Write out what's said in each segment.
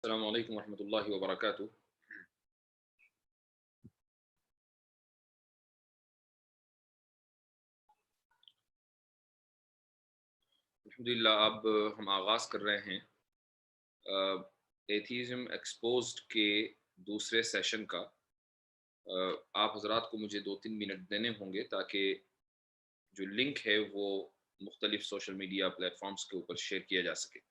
السلام علیکم ورحمۃ اللہ وبرکاتہ۔ الحمدللہ اب ہم آغاز کر رہے ہیں ایتھیزم ایکسپوزڈ کے دوسرے سیشن کا۔ آپ حضرات کو مجھے 2-3 منٹ دینے ہوں گے تاکہ جو لنک ہے وہ مختلف سوشل میڈیا پلیٹ فارمز کے اوپر شیئر کیا جا سکے۔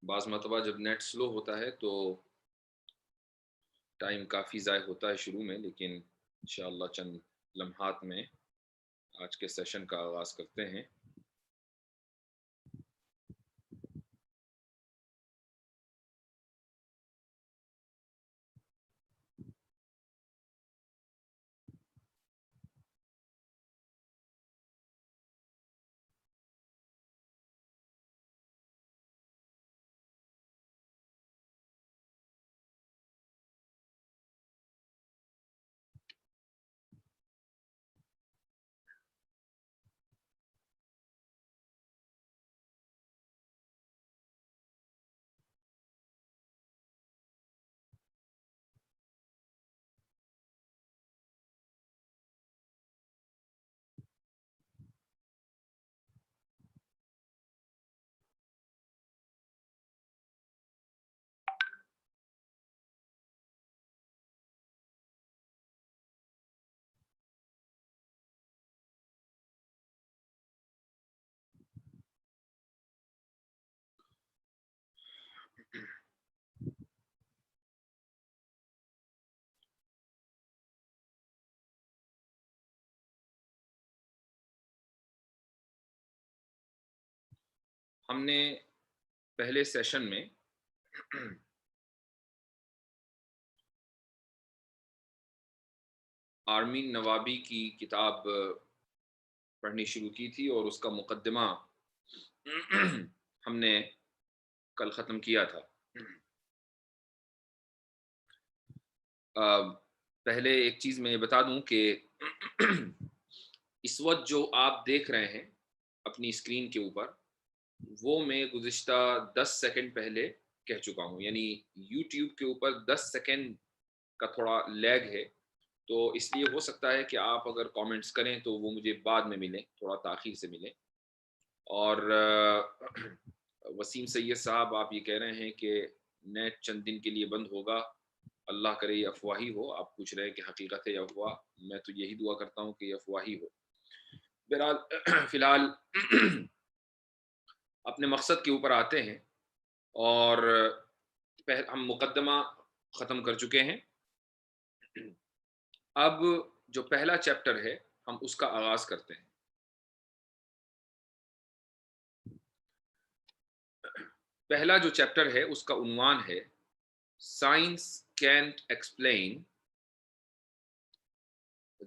بعض مرتبہ جب نیٹ سلو ہوتا ہے تو ٹائم کافی ضائع ہوتا ہے شروع میں، لیکن انشاءاللہ چند لمحات میں آج کے سیشن کا آغاز کرتے ہیں۔ ہم نے پہلے سیشن میں آرمین نوابی کی کتاب پڑھنی شروع کی تھی اور اس کا مقدمہ ہم نے کل ختم کیا تھا۔ پہلے ایک چیز میں یہ بتا دوں کہ اس وقت جو آپ دیکھ رہے ہیں اپنی اسکرین کے اوپر، وہ میں گزشتہ 10 سیکنڈ پہلے کہہ چکا ہوں، یعنی یوٹیوب کے اوپر 10 سیکنڈ کا تھوڑا لیگ ہے، تو اس لیے ہو سکتا ہے کہ آپ اگر کامنٹس کریں تو وہ مجھے بعد میں ملیں، تھوڑا تاخیر سے ملیں۔ اور وسیم سید صاحب آپ یہ کہہ رہے ہیں کہ نیٹ چند دن کے لیے بند ہوگا، اللہ کرے یہ افواہی ہو۔ آپ پوچھ رہے ہیں کہ حقیقت ہے یا افواہ؟ میں تو یہی دعا کرتا ہوں کہ یہ افواہی ہو۔ بہرحال فی الحال اپنے مقصد کے اوپر آتے ہیں، اور ہم مقدمہ ختم کر چکے ہیں۔ اب جو پہلا چیپٹر ہے ہم اس کا آغاز کرتے ہیں۔ پہلا جو چیپٹر ہے اس کا عنوان ہے science can't explain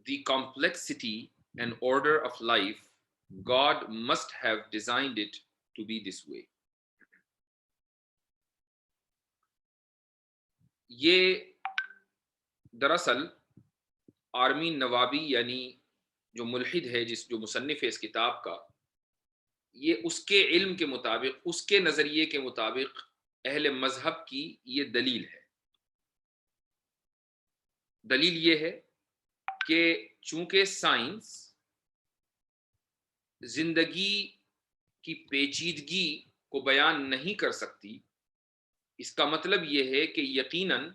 the complexity and order of life, God must have designed it to be this way. یہ دراصل آرمین نوابی یعنی جو ملحد ہے، جو مصنف ہے اس کتاب کا، یہ اس کے علم کے مطابق، اس کے نظریے کے مطابق اہل مذہب کی یہ دلیل ہے۔ دلیل یہ ہے کہ چونکہ سائنس زندگی کی پیچیدگی کو بیان نہیں کر سکتی، اس کا مطلب یہ ہے کہ یقیناً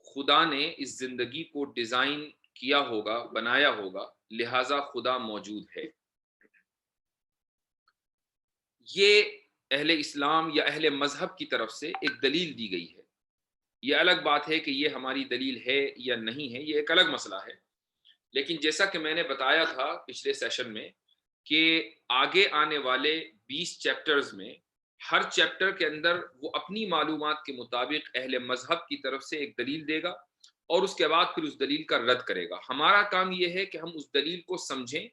خدا نے اس زندگی کو ڈیزائن کیا ہوگا، بنایا ہوگا، لہٰذا خدا موجود ہے۔ یہ اہل اسلام یا اہل مذہب کی طرف سے ایک دلیل دی گئی ہے۔ یہ الگ بات ہے کہ یہ ہماری دلیل ہے یا نہیں ہے، یہ ایک الگ مسئلہ ہے۔ لیکن جیسا کہ میں نے بتایا تھا پچھلے سیشن میں کہ آگے آنے والے 20 چیپٹرز میں ہر چیپٹر کے اندر وہ اپنی معلومات کے مطابق اہل مذہب کی طرف سے ایک دلیل دے گا اور اس کے بعد پھر اس دلیل کا رد کرے گا۔ ہمارا کام یہ ہے کہ ہم اس دلیل کو سمجھیں،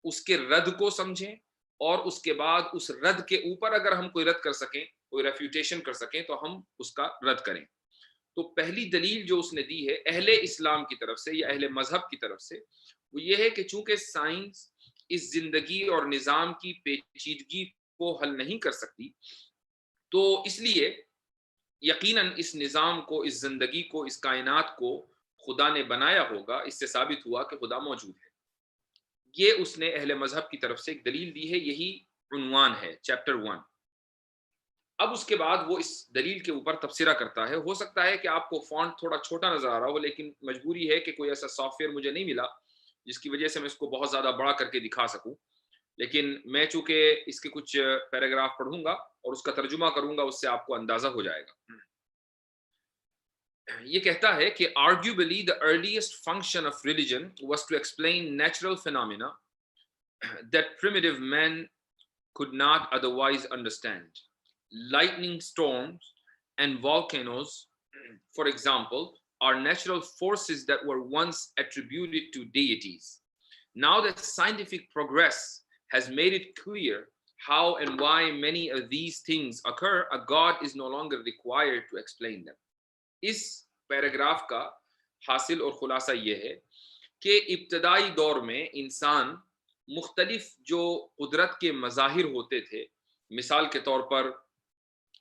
اس کے رد کو سمجھیں، اور اس کے بعد اس رد کے اوپر اگر ہم کوئی رد کر سکیں، کوئی ریفیوٹیشن کر سکیں، تو ہم اس کا رد کریں۔ تو پہلی دلیل جو اس نے دی ہے اہل اسلام کی طرف سے یا اہل مذہب کی طرف سے، وہ یہ ہے کہ چونکہ سائنس اس زندگی اور نظام کی پیچیدگی کو حل نہیں کر سکتی، تو اس لیے یقیناً اس نظام کو، اس زندگی کو، اس کائنات کو خدا نے بنایا ہوگا۔ اس سے ثابت ہوا کہ خدا موجود ہے۔ یہ اس نے اہل مذہب کی طرف سے ایک دلیل دی ہے، یہی عنوان ہے چیپٹر 1۔ اب اس کے بعد وہ اس دلیل کے اوپر تبصرہ کرتا ہے۔ ہو سکتا ہے کہ آپ کو فونٹ تھوڑا چھوٹا نظر آ رہا ہو، لیکن مجبوری ہے کہ کوئی ایسا سافٹ ویئر مجھے نہیں ملا جس کی وجہ سے میں اس کو بہت زیادہ بڑا کر کے دکھا سکوں، لیکن میں چونکہ اس کے کچھ پیراگراف پڑھوں گا اور اس کا ترجمہ کروں گا، اس سے آپ کو اندازہ ہو جائے گا۔ یہ کہتا ہے کہ arguably the earliest function of religion was to explain natural phenomena that primitive men could not otherwise understand. Lightning storms and volcanoes, for example, are natural forces that were once attributed to deities. Now that scientific progress has made it clear how and why many of these things occur, a god is no longer required to explain them. اس paragraph کا حاصل اور خلاصہ یہ ہے کہ ابتدائی دور میں انسان مختلف جو قدرت کے مظاہر ہوتے تھے، مثال کے طور پر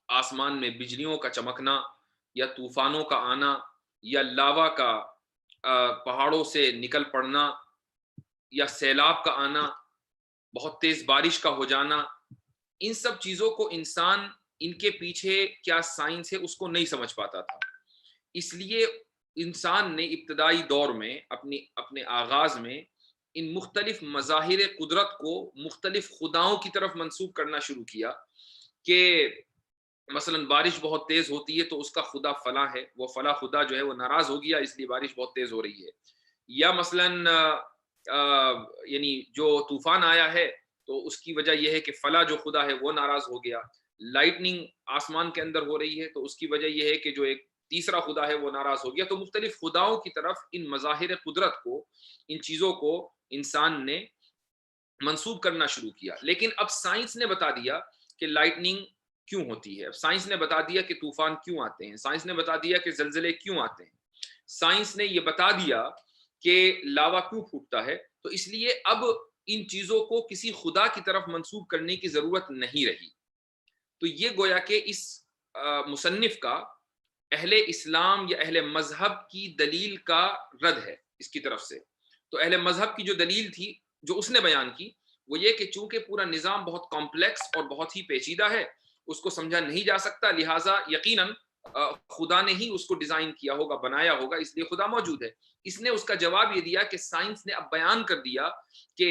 آسمان میں بجلیوں کا چمکنا یا طوفانوں کا آنا یا لاوا کا پہاڑوں سے نکل پڑنا یا سیلاب کا آنا، بہت تیز بارش کا ہو جانا، ان سب چیزوں کو انسان، ان کے پیچھے کیا سائنس ہے اس کو نہیں سمجھ پاتا تھا۔ اس لیے انسان نے ابتدائی دور میں اپنے آغاز میں ان مختلف مظاہر قدرت کو مختلف خداؤں کی طرف منسوب کرنا شروع کیا کہ مثلا بارش بہت تیز ہوتی ہے تو اس کا خدا فلاں ہے، وہ فلاں خدا جو ہے وہ ناراض ہو گیا اس لیے بارش بہت تیز ہو رہی ہے، یا مثلا یعنی جو طوفان آیا ہے تو اس کی وجہ یہ ہے کہ فلاں جو خدا ہے وہ ناراض ہو گیا، لائٹننگ آسمان کے اندر ہو رہی ہے تو اس کی وجہ یہ ہے کہ جو ایک تیسرا خدا ہے وہ ناراض ہو گیا۔ تو مختلف خداؤں کی طرف ان مظاہر قدرت کو، ان چیزوں کو انسان نے منسوب کرنا شروع کیا۔ لیکن اب سائنس نے بتا دیا کہ لائٹننگ کیوں ہوتی ہے، سائنس نے بتا دیا کہ طوفان کیوں آتے ہیں، سائنس نے بتا دیا کہ زلزلے کیوں آتے ہیں، سائنس نے یہ بتا دیا کہ لاوا کیوں پھوٹتا ہے، تو اس لیے اب ان چیزوں کو کسی خدا کی طرف منسوب کرنے کی ضرورت نہیں رہی۔ تو یہ گویا کہ اس مصنف کا اہل اسلام یا اہل مذہب کی دلیل کا رد ہے اس کی طرف سے۔ تو اہل مذہب کی جو دلیل تھی جو اس نے بیان کی وہ یہ کہ چونکہ پورا نظام بہت کمپلیکس اور بہت ہی پیچیدہ ہے، اس کو سمجھا نہیں جا سکتا، لہٰذا یقیناً خدا نے ہی اس کو ڈیزائن کیا ہوگا، بنایا ہوگا، اس لیے خدا موجود ہے۔ اس نے اس کا جواب یہ دیا کہ سائنس نے اب بیان کر دیا کہ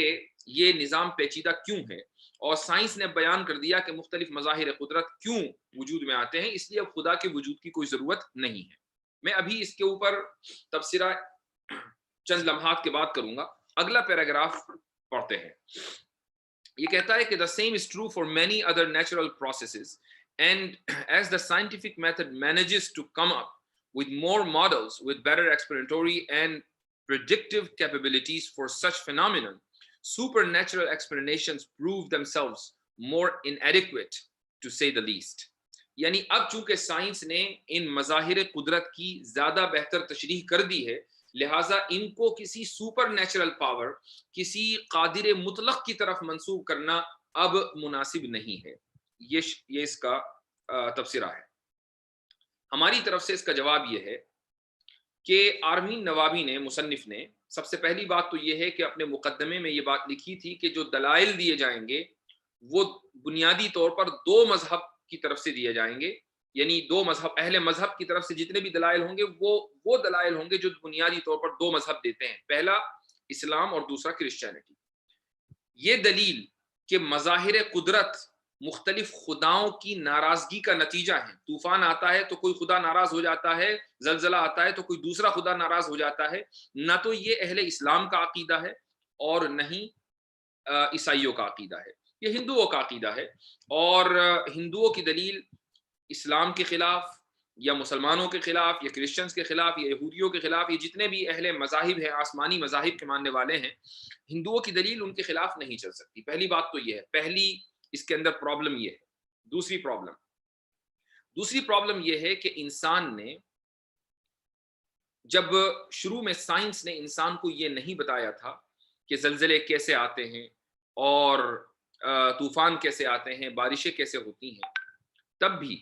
یہ نظام پیچیدہ کیوں ہے، اور سائنس نے بیان کر دیا کہ مختلف مظاہر قدرت کیوں وجود میں آتے ہیں، اس لیے اب خدا کے وجود کی کوئی ضرورت نہیں ہے۔ میں ابھی اس کے اوپر تبصرہ چند لمحات کے بعد کروں گا۔ اگلا پیراگراف پڑھتے ہیں۔ یہ کہتا ہے کہ the same is true for many other natural processes, and as the scientific method manages to come up with more models with better explanatory and predictive capabilities for such phenomenon, supernatural explanations prove themselves more inadequate to say the least. یعنی اب چونکہ science نے ان مظاہر قدرت کی زیادہ بہتر تشریح کر دی ہے، لہٰذا ان کو کسی سپر نیچرل پاور، کسی قادر مطلق کی طرف منسوب کرنا اب مناسب نہیں ہے۔ یہ اس کا تبصرہ ہے۔ ہماری طرف سے اس کا جواب یہ ہے کہ آرمین نوابی نے، مصنف نے، سب سے پہلی بات تو یہ ہے کہ اپنے مقدمے میں یہ بات لکھی تھی کہ جو دلائل دیے جائیں گے وہ بنیادی طور پر دو مذہب کی طرف سے دیے جائیں گے، یعنی دو مذہب، اہل مذہب کی طرف سے جتنے بھی دلائل ہوں گے وہ دلائل ہوں گے جو بنیادی طور پر دو مذہب دیتے ہیں، پہلا اسلام اور دوسرا کرسچینٹی۔ یہ دلیل کہ مظاہر قدرت مختلف خداؤں کی ناراضگی کا نتیجہ ہے، طوفان آتا ہے تو کوئی خدا ناراض ہو جاتا ہے، زلزلہ آتا ہے تو کوئی دوسرا خدا ناراض ہو جاتا ہے، نہ تو یہ اہل اسلام کا عقیدہ ہے اور نہ ہی عیسائیوں کا عقیدہ ہے، یہ ہندوؤں کا عقیدہ ہے۔ اور ہندوؤں کی دلیل اسلام کے خلاف یا مسلمانوں کے خلاف یا کرسچنز کے خلاف یا یہودیوں کے خلاف، یہ جتنے بھی اہل مذاہب ہیں، آسمانی مذاہب کے ماننے والے ہیں، ہندوؤں کی دلیل ان کے خلاف نہیں چل سکتی۔ پہلی بات تو یہ ہے، پہلی اس کے اندر پرابلم یہ ہے۔ دوسری پرابلم یہ ہے کہ انسان نے جب شروع میں سائنس نے انسان کو یہ نہیں بتایا تھا کہ زلزلے کیسے آتے ہیں اور طوفان کیسے آتے ہیں، بارشیں کیسے ہوتی ہیں، تب بھی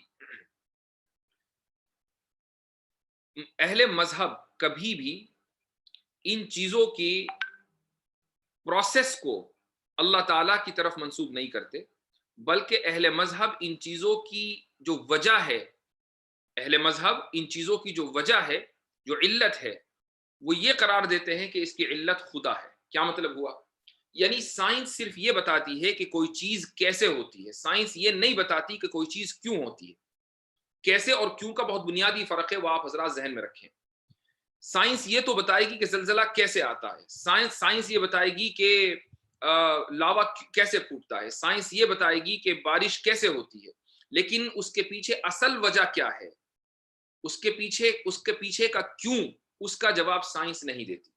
اہل مذہب کبھی بھی ان چیزوں کی پروسیس کو اللہ تعالیٰ کی طرف منسوب نہیں کرتے، بلکہ اہل مذہب ان چیزوں کی جو وجہ ہے، اہل مذہب ان چیزوں کی جو وجہ ہے، جو علت ہے، وہ یہ قرار دیتے ہیں کہ اس کی علت خدا ہے۔ کیا مطلب ہوا؟ یعنی سائنس صرف یہ بتاتی ہے کہ کوئی چیز کیسے ہوتی ہے، سائنس یہ نہیں بتاتی کہ کوئی چیز کیوں ہوتی ہے۔ کیسے اور کیوں کا بہت بنیادی فرق ہے، وہ آپ حضرات ذہن میں رکھیں۔ سائنس یہ تو بتائے گی کہ زلزلہ کیسے آتا ہے، سائنس یہ بتائے گی کہ لاوا کیسے پھوٹتا ہے، سائنس یہ بتائے گی کہ بارش کیسے ہوتی ہے، لیکن اس کے پیچھے اصل وجہ کیا ہے، اس کے پیچھے کا کیوں، اس کا جواب سائنس نہیں دیتی۔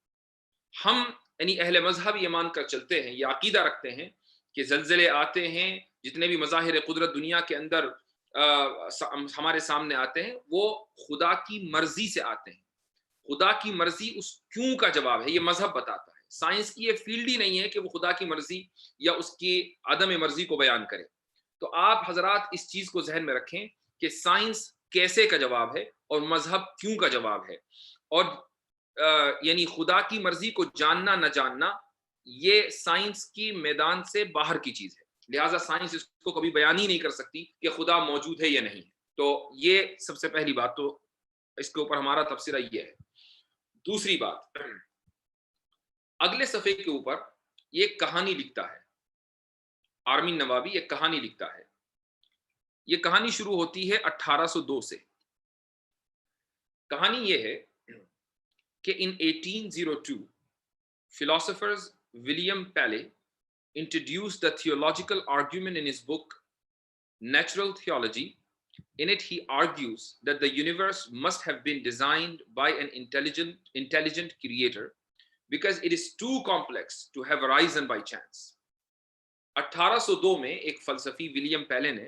ہم یعنی اہل مذہب یہ مان کر چلتے ہیں، یہ عقیدہ رکھتے ہیں کہ زلزلے آتے ہیں، جتنے بھی مظاہر قدرت دنیا کے اندر ہمارے سامنے آتے ہیں، وہ خدا کی مرضی سے آتے ہیں۔ خدا کی مرضی اس کیوں کا جواب ہے، یہ مذہب بتاتا ہے۔ سائنس کی یہ فیلڈ ہی نہیں ہے کہ وہ خدا کی مرضی یا اس کی عدم مرضی کو بیان کرے۔ تو آپ حضرات اس چیز کو ذہن میں رکھیں کہ سائنس کیسے کا جواب ہے اور مذہب کیوں کا جواب ہے، اور یعنی خدا کی مرضی کو جاننا نہ جاننا یہ سائنس کی میدان سے باہر کی چیز ہے، لہٰذا سائنس اس کو کبھی بیان ہی نہیں کر سکتی کہ خدا موجود ہے یا نہیں۔ تو یہ سب سے پہلی بات، تو اس کے اوپر ہمارا تبصرہ یہ ہے۔ دوسری بات، اگلے صفحے کے اوپر یہ کہانی لکھتا ہے، آرمین نوابی ایک کہانی لکھتا ہے۔ یہ کہانی شروع ہوتی ہے 1802 سے۔ کہانی یہ ہے کہ in 1802 philosophers William Paley introduced the theological argument in his book Natural Theology. In it, he argues that the universe must have been designed by an intelligent creator because it is too complex to have arisen by chance. 1802 میں ایک فلسفی William پیلے نے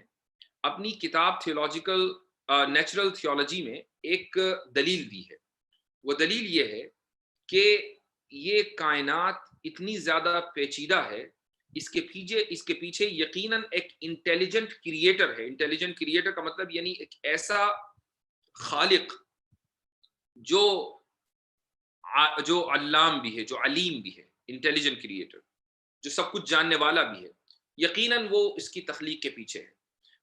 اپنی کتاب theological natural theology میں ایک دلیل دی ہے۔ وہ دلیل یہ ہے کہ یہ کائنات اتنی زیادہ پیچیدہ ہے، اس کے پیچھے یقیناً ایک انٹیلیجنٹ کریٹر ہے۔ انٹیلیجنٹ کریٹر کا مطلب یعنی ایک ایسا خالق جو علام بھی ہے، جو علیم بھی ہے، انٹیلیجنٹ کریٹر جو سب کچھ جاننے والا بھی ہے، یقیناً وہ اس کی تخلیق کے پیچھے ہے۔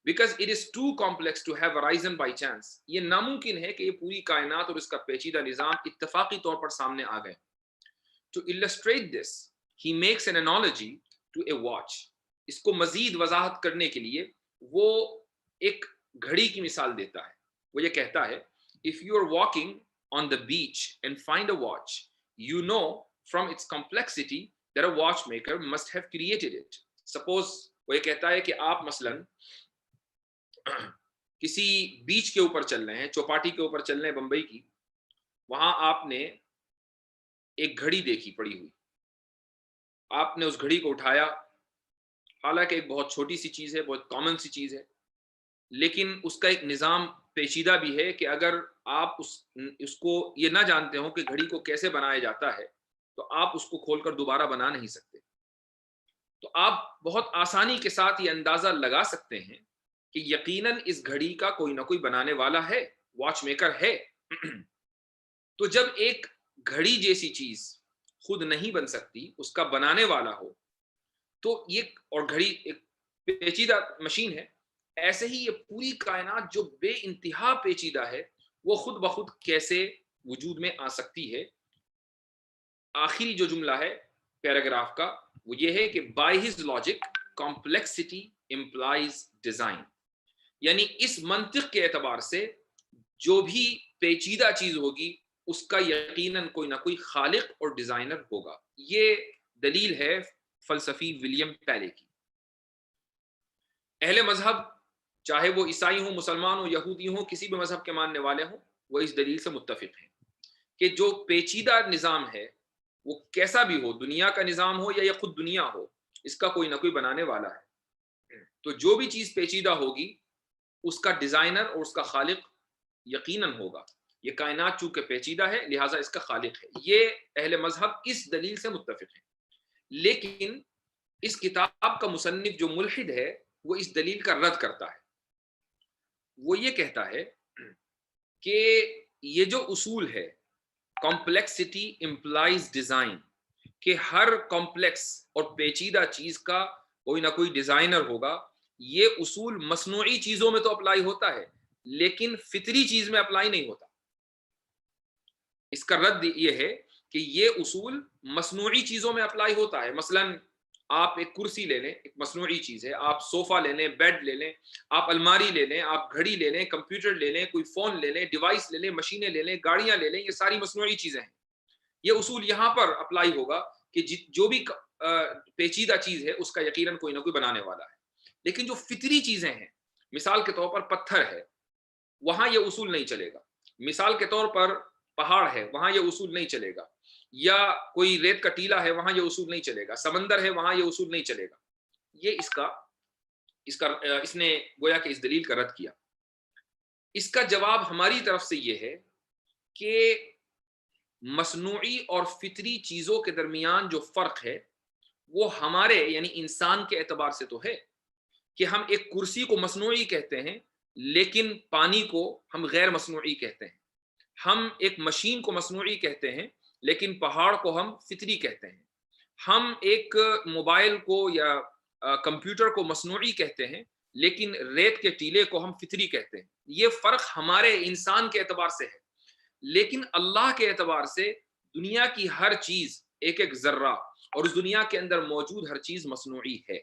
Because it is too complex to have arisen by chance. یہ ناممکن ہے کہ یہ پوری کائنات اور اس کا پیچیدہ نظام اتفاقی طور پر سامنے آ گئے۔ To illustrate this, he makes an analogy to a watch. اس کو مزید وضاحت کرنے کے لیے وہ ایک گھڑی کی مثال دیتا ہے۔ وہ یہ کہتا ہے if you are walking on the beach and find a watch, you know from its complexity that a watchmaker must have created it. Suppose وہ یہ کہتا ہے کہ آپ مثلاً کسی بیچ کے اوپر چل رہے ہیں، چوپاٹی کے اوپر چل رہے ہیں بمبئی کی، وہاں آپ نے ایک گھڑی دیکھی پڑی ہوئی، آپ نے اس گھڑی کو اٹھایا، حالانکہ ایک بہت چھوٹی سی چیز ہے، بہت کامن سی چیز ہے، لیکن اس کا ایک نظام پیچیدہ بھی ہے کہ اگر آپ اس کو یہ نہ جانتے ہوں کہ گھڑی کو کیسے بنایا جاتا ہے تو آپ اس کو کھول کر دوبارہ بنا نہیں سکتے۔ تو آپ بہت آسانی کے ساتھ یہ اندازہ لگا سکتے ہیں کہ یقیناً اس گھڑی کا کوئی نہ کوئی بنانے والا ہے، واچ میکر ہے۔ تو جب ایک گھڑی جیسی چیز خود نہیں بن سکتی، اس کا بنانے والا ہو، تو یہ اور گھڑی ایک پیچیدہ مشین ہے، ایسے ہی یہ پوری کائنات جو بے انتہا پیچیدہ ہے وہ خود بخود کیسے وجود میں آ سکتی ہے۔ آخری جو جملہ ہے پیراگراف کا وہ یہ ہے کہ by his logic complexity employs design, یعنی اس منطق کے اعتبار سے جو بھی پیچیدہ چیز ہوگی اس کا یقیناً کوئی نہ کوئی خالق اور ڈیزائنر ہوگا۔ یہ دلیل ہے فلسفی ولیم پیلے کی۔ اہل مذہب چاہے وہ عیسائی ہوں، مسلمان ہوں، یہودی ہوں، کسی بھی مذہب کے ماننے والے ہوں، وہ اس دلیل سے متفق ہیں کہ جو پیچیدہ نظام ہے وہ کیسا بھی ہو، دنیا کا نظام ہو یا یہ خود دنیا ہو، اس کا کوئی نہ کوئی بنانے والا ہے۔ تو جو بھی چیز پیچیدہ ہوگی اس کا ڈیزائنر اور اس کا خالق یقیناً ہوگا۔ یہ کائنات چونکہ پیچیدہ ہے لہٰذا اس کا خالق ہے۔ یہ اہل مذہب اس دلیل سے متفق ہیں۔ لیکن اس کتاب کا مصنف جو ملحد ہے وہ اس دلیل کا رد کرتا ہے۔ وہ یہ کہتا ہے کہ یہ جو اصول ہے کمپلیکسٹی امپلائز ڈیزائن، کہ ہر کمپلیکس اور پیچیدہ چیز کا کوئی نہ کوئی ڈیزائنر ہوگا، یہ اصول مصنوعی چیزوں میں تو اپلائی ہوتا ہے لیکن فطری چیز میں اپلائی نہیں ہوتا۔ اس کا رد یہ ہے کہ یہ اصول مصنوعی چیزوں میں اپلائی ہوتا ہے۔ مثلاً آپ ایک کرسی لے لیں، ایک مصنوعی چیز ہے، آپ صوفہ لے لیں، بیڈ لے لیں، آپ الماری لے لیں، آپ گھڑی لے لیں، کمپیوٹر لے لیں، کوئی فون لے لیں، ڈیوائس لے لیں، مشینیں لے لیں، گاڑیاں لے لیں، یہ ساری مصنوعی چیزیں ہیں۔ یہ اصول یہاں پر اپلائی ہوگا کہ جو بھی پیچیدہ چیز ہے اس کا یقیناً کوئی نہ کوئی بنانے والا ہے۔ لیکن جو فطری چیزیں ہیں، مثال کے طور پر پتھر ہے، وہاں یہ اصول نہیں چلے گا۔ مثال کے طور پر پہاڑ ہے، وہاں یہ اصول نہیں چلے گا۔ یا کوئی ریت کا ٹیلا ہے، وہاں یہ اصول نہیں چلے گا۔ سمندر ہے، وہاں یہ اصول نہیں چلے گا۔ یہ اس نے گویا کہ اس دلیل کا رد کیا۔ اس کا جواب ہماری طرف سے یہ ہے کہ مصنوعی اور فطری چیزوں کے درمیان جو فرق ہے وہ ہمارے یعنی انسان کے اعتبار سے تو ہے کہ ہم ایک کرسی کو مصنوعی کہتے ہیں لیکن پانی کو ہم غیر مصنوعی کہتے ہیں۔ ہم ایک مشین کو مصنوعی کہتے ہیں لیکن پہاڑ کو ہم فطری کہتے ہیں۔ ہم ایک موبائل کو یا کمپیوٹر کو مصنوعی کہتے ہیں لیکن ریت کے ٹیلے کو ہم فطری کہتے ہیں۔ یہ فرق ہمارے انسان کے اعتبار سے ہے، لیکن اللہ کے اعتبار سے دنیا کی ہر چیز ایک ایک ذرہ اور اس دنیا کے اندر موجود ہر چیز مصنوعی ہے۔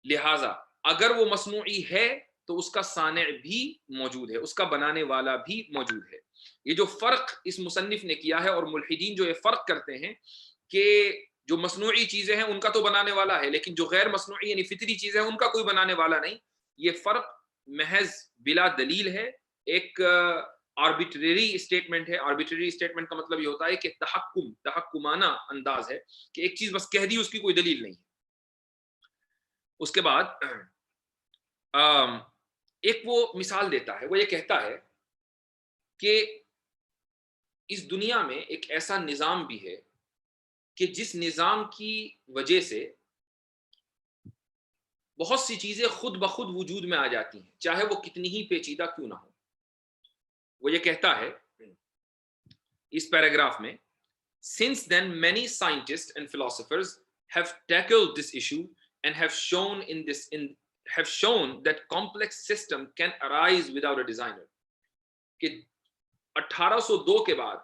لہٰذا اگر وہ مصنوعی ہے تو اس کا صانع بھی موجود ہے، اس کا بنانے والا بھی موجود ہے۔ یہ جو فرق اس مصنف نے کیا ہے، اور ملحدین جو یہ فرق کرتے ہیں کہ جو مصنوعی چیزیں ہیں ان کا تو بنانے والا ہے لیکن جو غیر مصنوعی یعنی فطری چیزیں ہیں ان کا کوئی بنانے والا نہیں، یہ فرق محض بلا دلیل ہے، ایک آربیٹری اسٹیٹمنٹ ہے۔ آربیٹری اسٹیٹمنٹ کا مطلب یہ ہوتا ہے کہ تحکمانہ انداز ہے کہ ایک چیز بس کہہ دی، اس کی کوئی دلیل نہیں ہے۔ اس کے بعد ایک وہ مثال دیتا ہے، وہ یہ کہتا ہے کہ اس دنیا میں ایک ایسا نظام بھی ہے کہ جس نظام کی وجہ سے بہت سی چیزیں خود بخود وجود میں آ جاتی ہیں چاہے وہ کتنی ہی پیچیدہ کیوں نہ ہو۔ وہ یہ کہتا ہے اس پیراگراف میں since then many scientists and philosophers have tackled this issue and have shown that complex system can arise without a designer، کہ 1802 کے بعد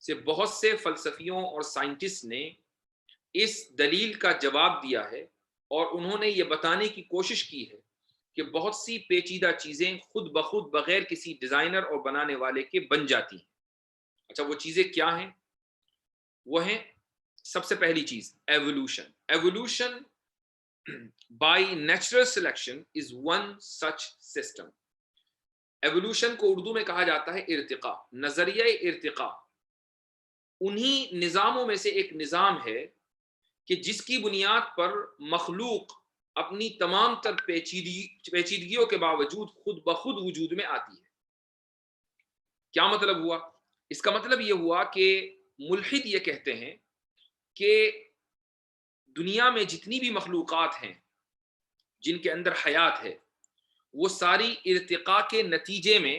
سے بہت سے فلسفیوں اور سائنٹسٹ نے اس دلیل کا جواب دیا ہے اور انہوں نے یہ بتانے کی کوشش کی ہے کہ بہت سی پیچیدہ چیزیں خود بخود بغیر کسی ڈیزائنر اور بنانے والے کے بن جاتی ہیں۔ اچھا، وہ چیزیں کیا ہیں؟ وہ ہیں سب سے پہلی چیز evolution. Evolution by natural selection is one such system. Evolution کو اردو میں کہا جاتا ہے ارتقاء، نظریہ ارتقاء۔ انہی نظاموں میں سے ایک نظام ہے کہ جس کی بنیاد پر مخلوق اپنی تمام تر پیچیدگیوں کے باوجود خود بخود وجود میں آتی ہے۔ کیا مطلب ہوا؟ اس کا مطلب یہ ہوا کہ ملحد یہ کہتے ہیں کہ دنیا میں جتنی بھی مخلوقات ہیں جن کے اندر حیات ہے وہ ساری ارتقاء کے نتیجے میں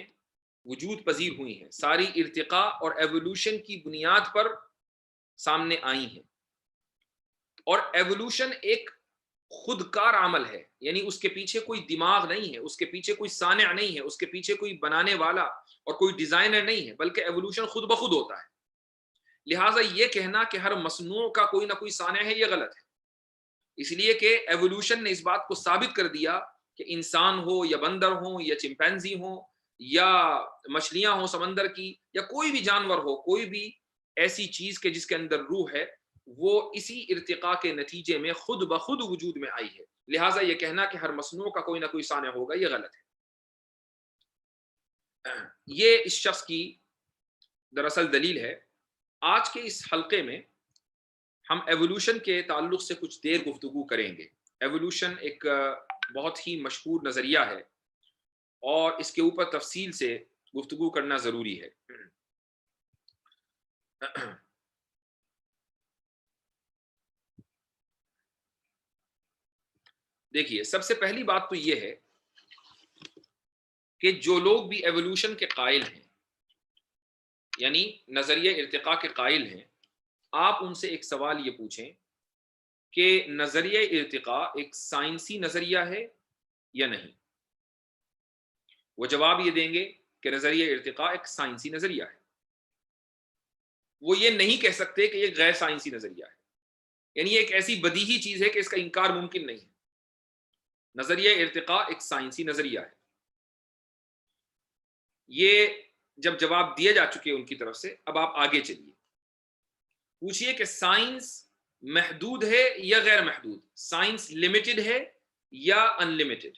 وجود پذیر ہوئی ہیں، ساری ارتقاء اور ایوولوشن کی بنیاد پر سامنے آئی ہیں. اور ایوولوشن ایک خودکار عمل ہے، یعنی اس کے پیچھے کوئی دماغ نہیں ہے، اس کے پیچھے کوئی صانع نہیں ہے، اس کے پیچھے کوئی بنانے والا اور کوئی ڈیزائنر نہیں ہے، بلکہ ایوولوشن خود بخود ہوتا ہے. لہٰذا یہ کہنا کہ ہر مصنوع کا کوئی نہ کوئی صانع ہے، یہ غلط ہے. اس لیے کہ ایوولوشن نے اس بات کو ثابت کر دیا کہ انسان ہو یا بندر ہو یا چمپینزی ہو یا مچھلیاں ہوں سمندر کی، یا کوئی بھی جانور ہو، کوئی بھی ایسی چیز کے جس کے اندر روح ہے، وہ اسی ارتقاء کے نتیجے میں خود بخود وجود میں آئی ہے. لہٰذا یہ کہنا کہ ہر مصنوع کا کوئی نہ کوئی صانع ہوگا، یہ غلط ہے. یہ اس شخص کی دراصل دلیل ہے. آج کے اس حلقے میں ہم ایوولوشن کے تعلق سے کچھ دیر گفتگو کریں گے. ایوولوشن ایک بہت ہی مشہور نظریہ ہے اور اس کے اوپر تفصیل سے گفتگو کرنا ضروری ہے. دیکھیے، سب سے پہلی بات تو یہ ہے کہ جو لوگ بھی ایوولوشن کے قائل ہیں، یعنی نظریہ ارتقاء کے قائل ہیں، آپ ان سے ایک سوال یہ پوچھیں کہ نظریہ ارتقاء ایک سائنسی نظریہ ہے یا نہیں. وہ جواب یہ دیں گے کہ نظریہ ارتقاء ایک سائنسی نظریہ ہے. وہ یہ نہیں کہہ سکتے کہ یہ غیر سائنسی نظریہ ہے، یعنی یہ ایک ایسی بدیہی چیز ہے کہ اس کا انکار ممکن نہیں ہے. نظریہ ارتقاء ایک سائنسی نظریہ ہے. یہ جب جواب دیے جا چکے ان کی طرف سے، اب آپ آگے چلیے، پوچھئے کہ سائنس محدود ہے یا غیر محدود، سائنس لمیٹڈ ہے یا ان لمیٹڈ.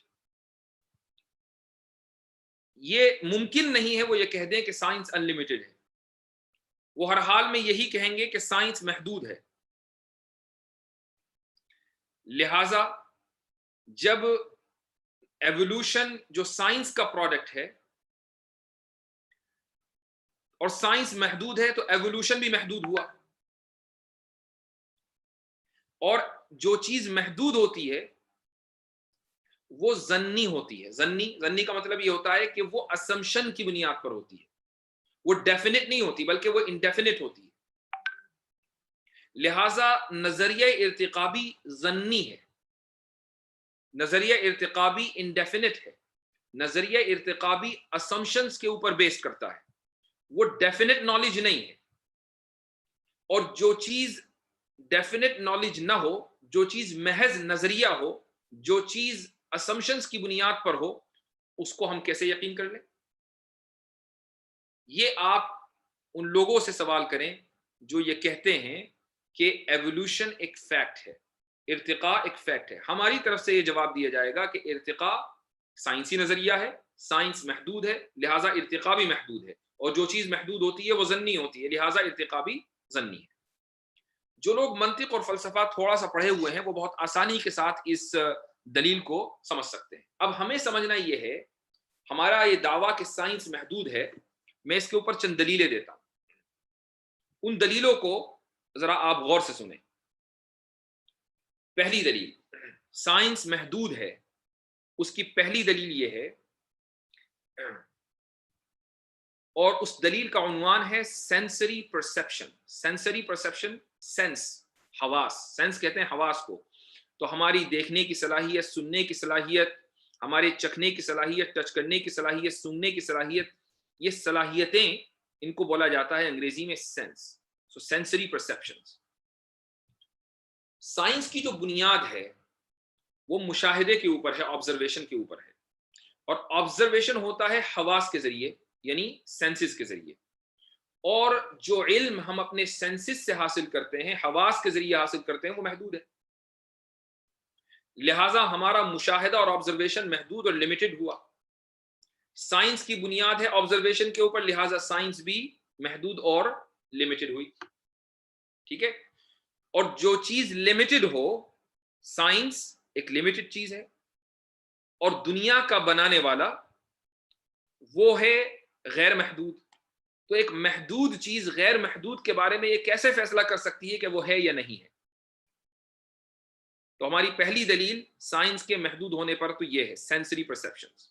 یہ ممکن نہیں ہے وہ یہ کہہ دیں کہ سائنس ان لمیٹڈ ہے. وہ ہر حال میں یہی کہیں گے کہ سائنس محدود ہے. لہذا جب ایوولوشن جو سائنس کا پروڈکٹ ہے اور سائنس محدود ہے، تو ایوولوشن بھی محدود ہوا. اور جو چیز محدود ہوتی ہے وہ ظنی ہوتی ہے. ظنی کا مطلب یہ ہوتا ہے کہ وہ اسمپشن کی بنیاد پر ہوتی ہے، وہ ڈیفینٹ نہیں ہوتی بلکہ وہ انڈیفینٹ ہوتی ہے. لہذا نظریہ ارتقابی ظنی ہے، نظریہ ارتقابی انڈیفینٹ ہے، نظریہ ارتقابی اسمپشنز کے اوپر بیس کرتا ہے، وہ ڈیفینٹ نالج نہیں ہے. اور جو چیز ڈیفینٹ نالج نہ ہو، جو چیز محض نظریہ ہو، جو چیز اسمپشنز کی بنیاد پر ہو، اس کو ہم کیسے یقین کر لیں؟ یہ آپ ان لوگوں سے سوال کریں جو یہ کہتے ہیں کہ ایوولوشن ایک فیکٹ ہے، ارتقاء ایک فیکٹ ہے. ہماری طرف سے یہ جواب دیا جائے گا کہ ارتقاء سائنسی نظریہ ہے، سائنس محدود ہے، لہٰذا ارتقاء بھی محدود ہے. اور جو چیز محدود ہوتی ہے وہ ظنی ہوتی ہے، لہٰذا ارتقاء بھی ظنی ہے. جو لوگ منطق اور فلسفہ تھوڑا سا پڑھے ہوئے ہیں وہ بہت آسانی کے ساتھ اس دلیل کو سمجھ سکتے ہیں. اب ہمیں سمجھنا یہ ہے، ہمارا یہ دعویٰ کہ سائنس محدود ہے، میں اس کے اوپر چند دلیلیں دیتا ہوں. ان دلیلوں کو ذرا آپ غور سے سنیں. پہلی دلیل، سائنس محدود ہے، اس کی پہلی دلیل یہ ہے، اور اس دلیل کا عنوان ہے sensory perception. Sensory perception, sense, حواس. سینس کہتے ہیں حواس کو. تو ہماری دیکھنے کی صلاحیت، سننے کی صلاحیت، ہمارے چکھنے کی صلاحیت، ٹچ کرنے کی صلاحیت، سننے کی صلاحیت، یہ صلاحیتیں ان کو بولا جاتا ہے انگریزی میں sense. So sensory perceptions. Science کی جو بنیاد ہے وہ مشاہدے کے اوپر ہے، آبزرویشن کے اوپر ہے. اور آبزرویشن ہوتا ہے حواس کے ذریعے، یعنی سینسز کے ذریعے. اور جو علم ہم اپنے سینسز سے حاصل کرتے ہیں، حواس کے ذریعے حاصل کرتے ہیں، وہ محدود ہے. لہٰذا ہمارا مشاہدہ اور آبزرویشن محدود اور لمیٹڈ ہوا. سائنس کی بنیاد ہے آبزرویشن کے اوپر، لہٰذا سائنس بھی محدود اور لمیٹڈ ہوئی. ٹھیک ہے. اور جو چیز لمیٹڈ ہو، سائنس ایک لمیٹڈ چیز ہے، اور دنیا کا بنانے والا وہ ہے غیر محدود. تو ایک محدود چیز غیر محدود کے بارے میں یہ کیسے فیصلہ کر سکتی ہے کہ وہ ہے یا نہیں ہے؟ تو ہماری پہلی دلیل سائنس کے محدود ہونے پر تو یہ ہے، سینسری پرسیپشنز.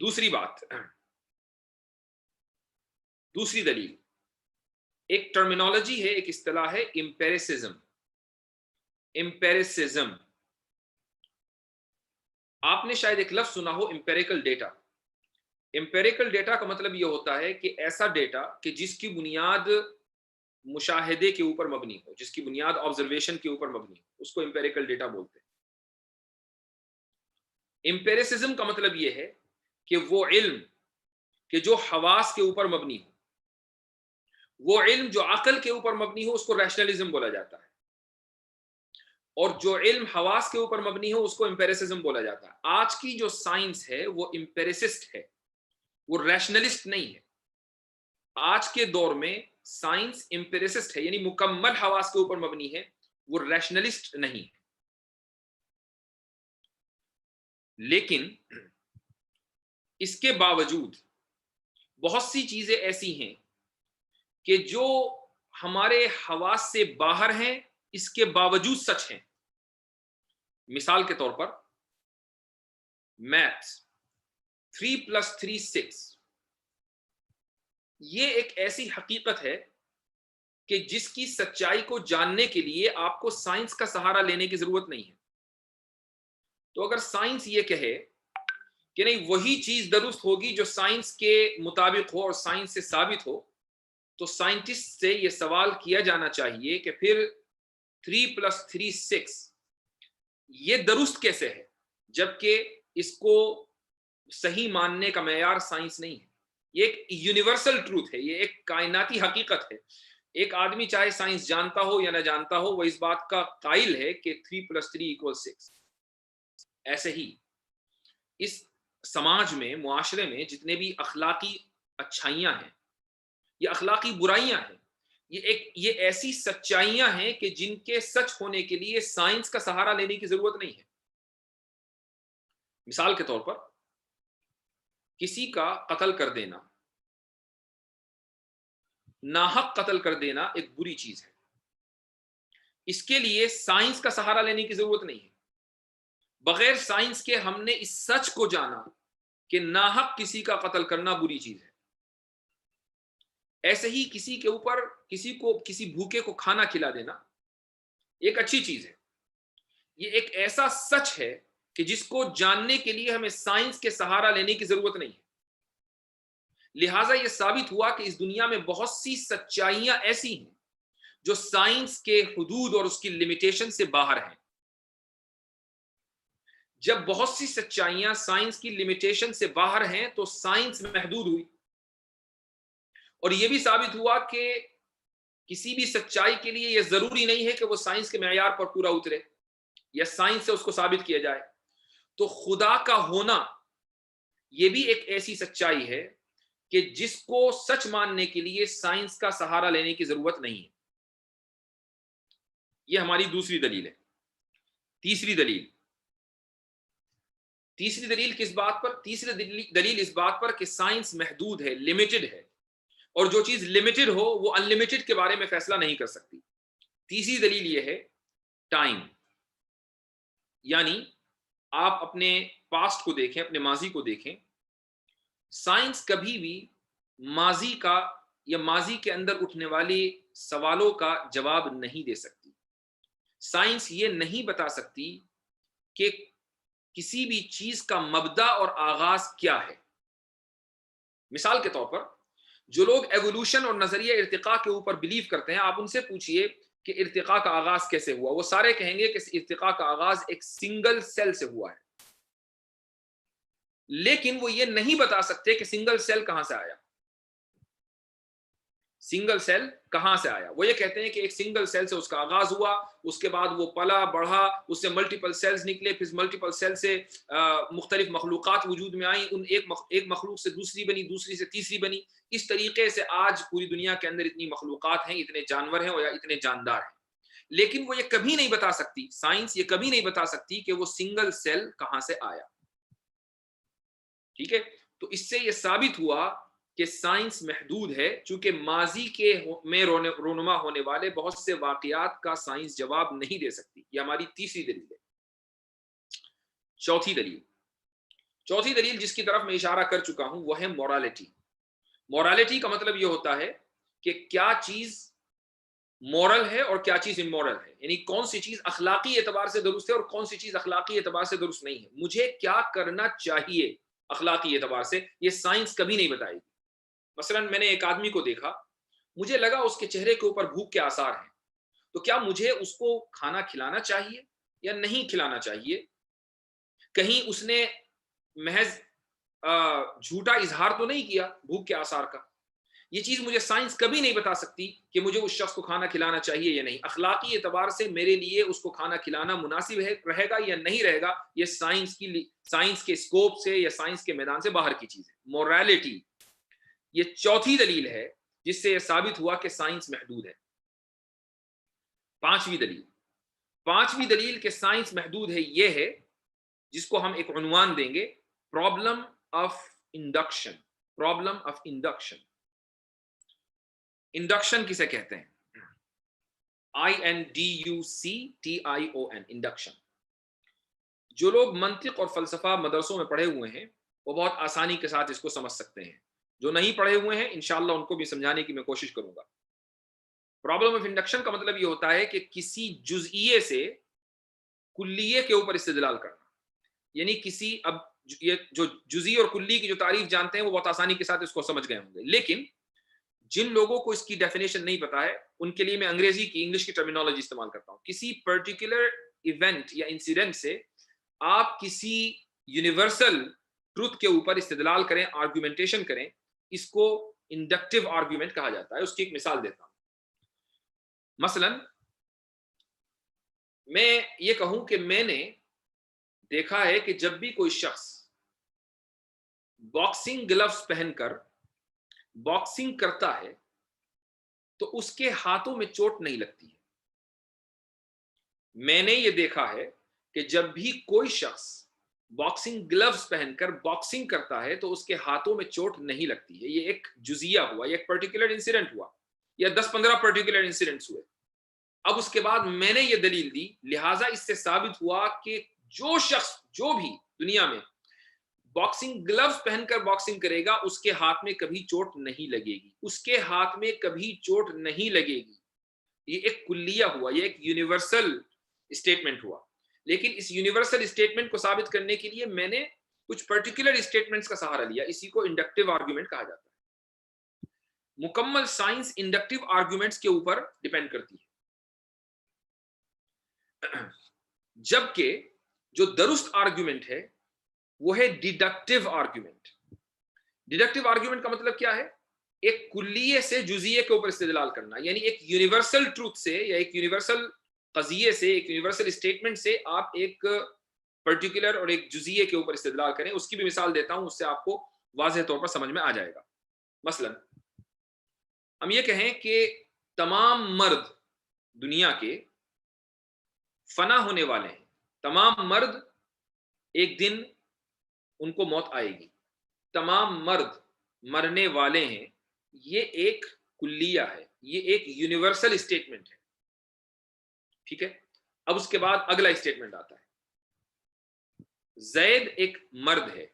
دوسری بات، دوسری دلیل، ایک ٹرمینالوجی ہے، ایک اصطلاح ہے امپیریسزم. امپیریسزم آپ نے شاید ایک لفظ سنا ہو، امپیریکل ڈیٹا. امپیریکل ڈیٹا کا مطلب یہ ہوتا ہے کہ ایسا ڈیٹا کہ جس کی بنیاد مشاہدے کے اوپر مبنی ہو، جس کی بنیاد آبزرویشن کے اوپر مبنی ہو، اس کو امپیریکل ڈیٹا بولتے ہیں. امپیریسزم کا مطلب یہ ہے کہ وہ علم کہ جو حواس کے اوپر مبنی ہو، وہ علم جو عقل کے اوپر مبنی ہو، اس کو ریشنلزم بولا جاتا ہے. اور جو علم حواس کے اوپر مبنی ہو، اس کو امپیریسزم بولا جاتا ہے. آج کی جو سائنس ہے وہ امپیریسسٹ ہے، وہ ریشنلسٹ نہیں ہے. آج کے دور میں سائنس امپیریسسٹ ہے، یعنی مکمل حواس کے اوپر مبنی ہے، وہ ریشنلسٹ نہیں ہے. لیکن اس کے باوجود بہت سی چیزیں ایسی ہیں کہ جو ہمارے حواس سے باہر ہیں، اس کے باوجود سچ ہیں. مثال کے طور پر میتھس 3+3 6، یہ ایک ایسی حقیقت ہے کہ جس کی سچائی کو جاننے کے لیے آپ کو سائنس کا سہارا لینے کی ضرورت نہیں ہے. تو اگر سائنس یہ کہے کہ نہیں وہی چیز درست ہوگی جو سائنس کے مطابق ہو اور سائنس سے ثابت ہو، تو سائنٹسٹ سے یہ سوال کیا جانا چاہیے کہ پھر 3+3 6 یہ درست کیسے ہے، جبکہ اس کو صحیح ماننے کا معیار سائنس نہیں ہے. یہ ایک یونیورسل ٹروتھ ہے، یہ ایک کائناتی حقیقت ہے. ایک آدمی چاہے سائنس جانتا ہو یا نہ جانتا ہو، وہ اس بات کا قائل ہے کہ 3+3 = 6. ایسے ہی اس سماج میں، معاشرے میں جتنے بھی اخلاقی اچھائیاں ہیں یا اخلاقی برائیاں ہیں، یہ ایسی سچائیاں ہیں کہ جن کے سچ ہونے کے لیے سائنس کا سہارا لینے کی ضرورت نہیں ہے. مثال کے طور پر کسی کا قتل کر دینا، ناحق قتل کر دینا ایک بری چیز ہے. اس کے لیے سائنس کا سہارا لینے کی ضرورت نہیں ہے. بغیر سائنس کے ہم نے اس سچ کو جانا کہ ناحق کسی کا قتل کرنا بری چیز ہے. ایسے ہی کسی کے اوپر کسی بھوکے کو کھانا کھلا دینا ایک اچھی چیز ہے. یہ ایک ایسا سچ ہے کہ جس کو جاننے کے لیے ہمیں سائنس کے سہارا لینے کی ضرورت نہیں ہے. لہٰذا یہ ثابت ہوا کہ اس دنیا میں بہت سی سچائیاں ایسی ہیں جو سائنس کے حدود اور اس کی لمیٹیشن سے باہر ہیں. جب بہت سی سچائیاں سائنس کی لمیٹیشن سے باہر ہیں تو سائنس محدود ہوئی. اور یہ بھی ثابت ہوا کہ کسی بھی سچائی کے لیے یہ ضروری نہیں ہے کہ وہ سائنس کے معیار پر پورا اترے یا سائنس سے اس کو ثابت کیا جائے. تو خدا کا ہونا یہ بھی ایک ایسی سچائی ہے کہ جس کو سچ ماننے کے لیے سائنس کا سہارا لینے کی ضرورت نہیں ہے. یہ ہماری دوسری دلیل ہے. تیسری دلیل کس بات پر؟ تیسری دلیل اس بات پر کہ سائنس محدود ہے، لمیٹڈ ہے، اور جو چیز لمیٹڈ ہو وہ ان لمیٹڈ کے بارے میں فیصلہ نہیں کر سکتی. تیسری دلیل یہ ہے ٹائم. یعنی آپ اپنے پاسٹ کو دیکھیں، اپنے ماضی کو دیکھیں، سائنس کبھی بھی ماضی کا یا ماضی کے اندر اٹھنے والی سوالوں کا جواب نہیں دے سکتی. سائنس یہ نہیں بتا سکتی کہ کسی بھی چیز کا مبدا اور آغاز کیا ہے. مثال کے طور پر جو لوگ ایوولوشن اور نظریہ ارتقاء کے اوپر بلیو کرتے ہیں، آپ ان سے پوچھئے کہ ارتقاء کا آغاز کیسے ہوا، وہ سارے کہیں گے کہ ارتقاء کا آغاز ایک سنگل سیل سے ہوا ہے. لیکن وہ یہ نہیں بتا سکتے کہ سنگل سیل کہاں سے آیا. سنگل سیل کہاں سے آیا؟ وہ یہ کہتے ہیں کہ ایک سنگل سیل سے اس کا آغاز ہوا، اس کے بعد وہ پلا بڑھا، اس سے ملٹیپل سیلز نکلے، پھر ملٹیپل سیل سے مختلف مخلوقات وجود میں آئیں، ایک مخلوق سے دوسری بنی، دوسری سے تیسری بنی. اس طریقے سے آج پوری دنیا کے اندر اتنی مخلوقات ہیں، اتنے جانور ہیں یا اتنے جاندار ہیں. لیکن وہ یہ کبھی نہیں بتا سکتی، سائنس یہ کبھی نہیں بتا سکتی کہ وہ سنگل سیل کہاں سے آیا. ٹھیک ہے؟ تو اس سے یہ ثابت ہوا کہ سائنس محدود ہے، چونکہ ماضی میں رونما ہونے والے بہت سے واقعات کا سائنس جواب نہیں دے سکتی. یہ ہماری تیسری دلیل ہے. چوتھی دلیل جس کی طرف میں اشارہ کر چکا ہوں وہ ہے مورالٹی. مورالٹی کا مطلب یہ ہوتا ہے کہ کیا چیز مورل ہے اور کیا چیز امورل ہے، یعنی کون سی چیز اخلاقی اعتبار سے درست ہے اور کون سی چیز اخلاقی اعتبار سے درست نہیں ہے، مجھے کیا کرنا چاہیے اخلاقی اعتبار سے، یہ سائنس کبھی نہیں بتائے گی۔ مثلا میں نے ایک آدمی کو دیکھا، مجھے لگا اس کے چہرے کے اوپر بھوک کے آثار ہیں، تو کیا مجھے اس کو کھانا کھلانا چاہیے یا نہیں کھلانا چاہیے؟ کہیں اس نے محض جھوٹا اظہار تو نہیں کیا بھوک کے آثار کا؟ یہ چیز مجھے سائنس کبھی نہیں بتا سکتی کہ مجھے اس شخص کو کھانا کھلانا چاہیے یا نہیں۔ اخلاقی اعتبار سے میرے لیے اس کو کھانا کھلانا مناسب رہے گا یا نہیں رہے گا، یہ سائنس کے اسکوپ سے یا سائنس کے میدان سے باہر کی چیز ہے۔ موریلٹی، یہ چوتھی دلیل ہے جس سے یہ ثابت ہوا کہ سائنس محدود ہے۔ پانچویں دلیل کہ سائنس محدود ہے یہ ہے، جس کو ہم ایک عنوان دیں گے، problem of induction. Problem of induction, induction کسے کہتے ہیں؟ INDUCTION، induction. جو لوگ منطق اور فلسفہ مدرسوں میں پڑھے ہوئے ہیں وہ بہت آسانی کے ساتھ اس کو سمجھ سکتے ہیں، جو نہیں پڑھے ہوئے ہیں انشاءاللہ ان کو بھی سمجھانے کی میں کوشش کروں گا۔ پرابلم آف انڈکشن کا مطلب یہ ہوتا ہے کہ کسی جزئیے سے کلیے کے اوپر استدلال کرنا، یعنی کسی، اب یہ جو جزئی اور کلی کی جو تعریف جانتے ہیں وہ بہت آسانی کے ساتھ اس کو سمجھ گئے ہوں گے، لیکن جن لوگوں کو اس کی ڈیفینیشن نہیں پتا ہے ان کے لیے میں انگلش کی ٹرمینالوجی استعمال کرتا ہوں۔ کسی پرٹیکولر ایونٹ یا انسیڈنٹ سے آپ کسی یونیورسل ٹروتھ کے اوپر استدلال کریں، آرگومنٹیشن کریں، اس کو انڈکٹیو آرگومنٹ کہا جاتا ہے۔ اس کی ایک مثال دیتا ہوں۔ مثلا میں یہ کہوں کہ میں نے دیکھا ہے کہ جب بھی کوئی شخص باکسنگ گلوز پہن کر باکسنگ کرتا ہے تو اس کے ہاتھوں میں چوٹ نہیں لگتی ہے۔ میں نے یہ دیکھا ہے کہ جب بھی کوئی شخص باکسنگ گلوز پہن کر باکسنگ کرتا ہے تو اس کے ہاتھوں میں چوٹ نہیں لگتی ہے۔ یہ ایک جزیہ ہوا، یہ ایک پرٹیکولر انسیڈنٹ ہوا، یا 10-15 پرٹیکولر انسیڈنٹس ہوئے۔ اب اس کے بعد میں نے یہ دلیل دی، لہٰذا اس سے ثابت ہوا کہ جو شخص جو بھی دنیا میں باکسنگ گلوز پہن کر باکسنگ کرے گا اس کے ہاتھ میں کبھی چوٹ نہیں لگے گی، اس کے ہاتھ میں کبھی چوٹ نہیں لگے گی۔ یہ ایک کلیہ ہوا، یہ ایک یونیورسل اسٹیٹمنٹ ہوا، لیکن اس یونیورسل اسٹیٹمنٹ کو ثابت کرنے کے لیے میں نے کچھ پرٹیکولر اسٹیٹمنٹس کا سہارا لیا، اسی کو انڈکٹیو آرگومنٹ کہا جاتا ہے۔ مکمل سائنس انڈکٹیو آرگومنٹس کے اوپر ڈیپینڈ کرتی ہے، جبکہ جو درست آرگومنٹ ہے وہ ہے ڈیڈکٹیو آرگومنٹ۔ ڈیڈکٹیو آرگومنٹ کا مطلب کیا ہے؟ ایک کلیے سے جزئیے کے اوپر استدلال کرنا، یعنی ایک یونیورسل ٹروتھ سے یا ایک یونیورسل قضیے سے، ایک یونیورسل اسٹیٹمنٹ سے آپ ایک پرٹیکولر اور ایک جزئیے کے اوپر استدلال کریں۔ اس کی بھی مثال دیتا ہوں، اس سے آپ کو واضح طور پر سمجھ میں آ جائے گا۔ مثلا ہم یہ کہیں کہ تمام مرد دنیا کے فنا ہونے والے ہیں، تمام مرد ایک دن ان کو موت آئے گی، تمام مرد مرنے والے ہیں، یہ ایک کلیہ ہے، یہ ایک یونیورسل اسٹیٹمنٹ ہے، ٹھیک ہے۔ اب اس کے بعد اگلا اسٹیٹمنٹ آتا ہے، زید ایک مرد ہے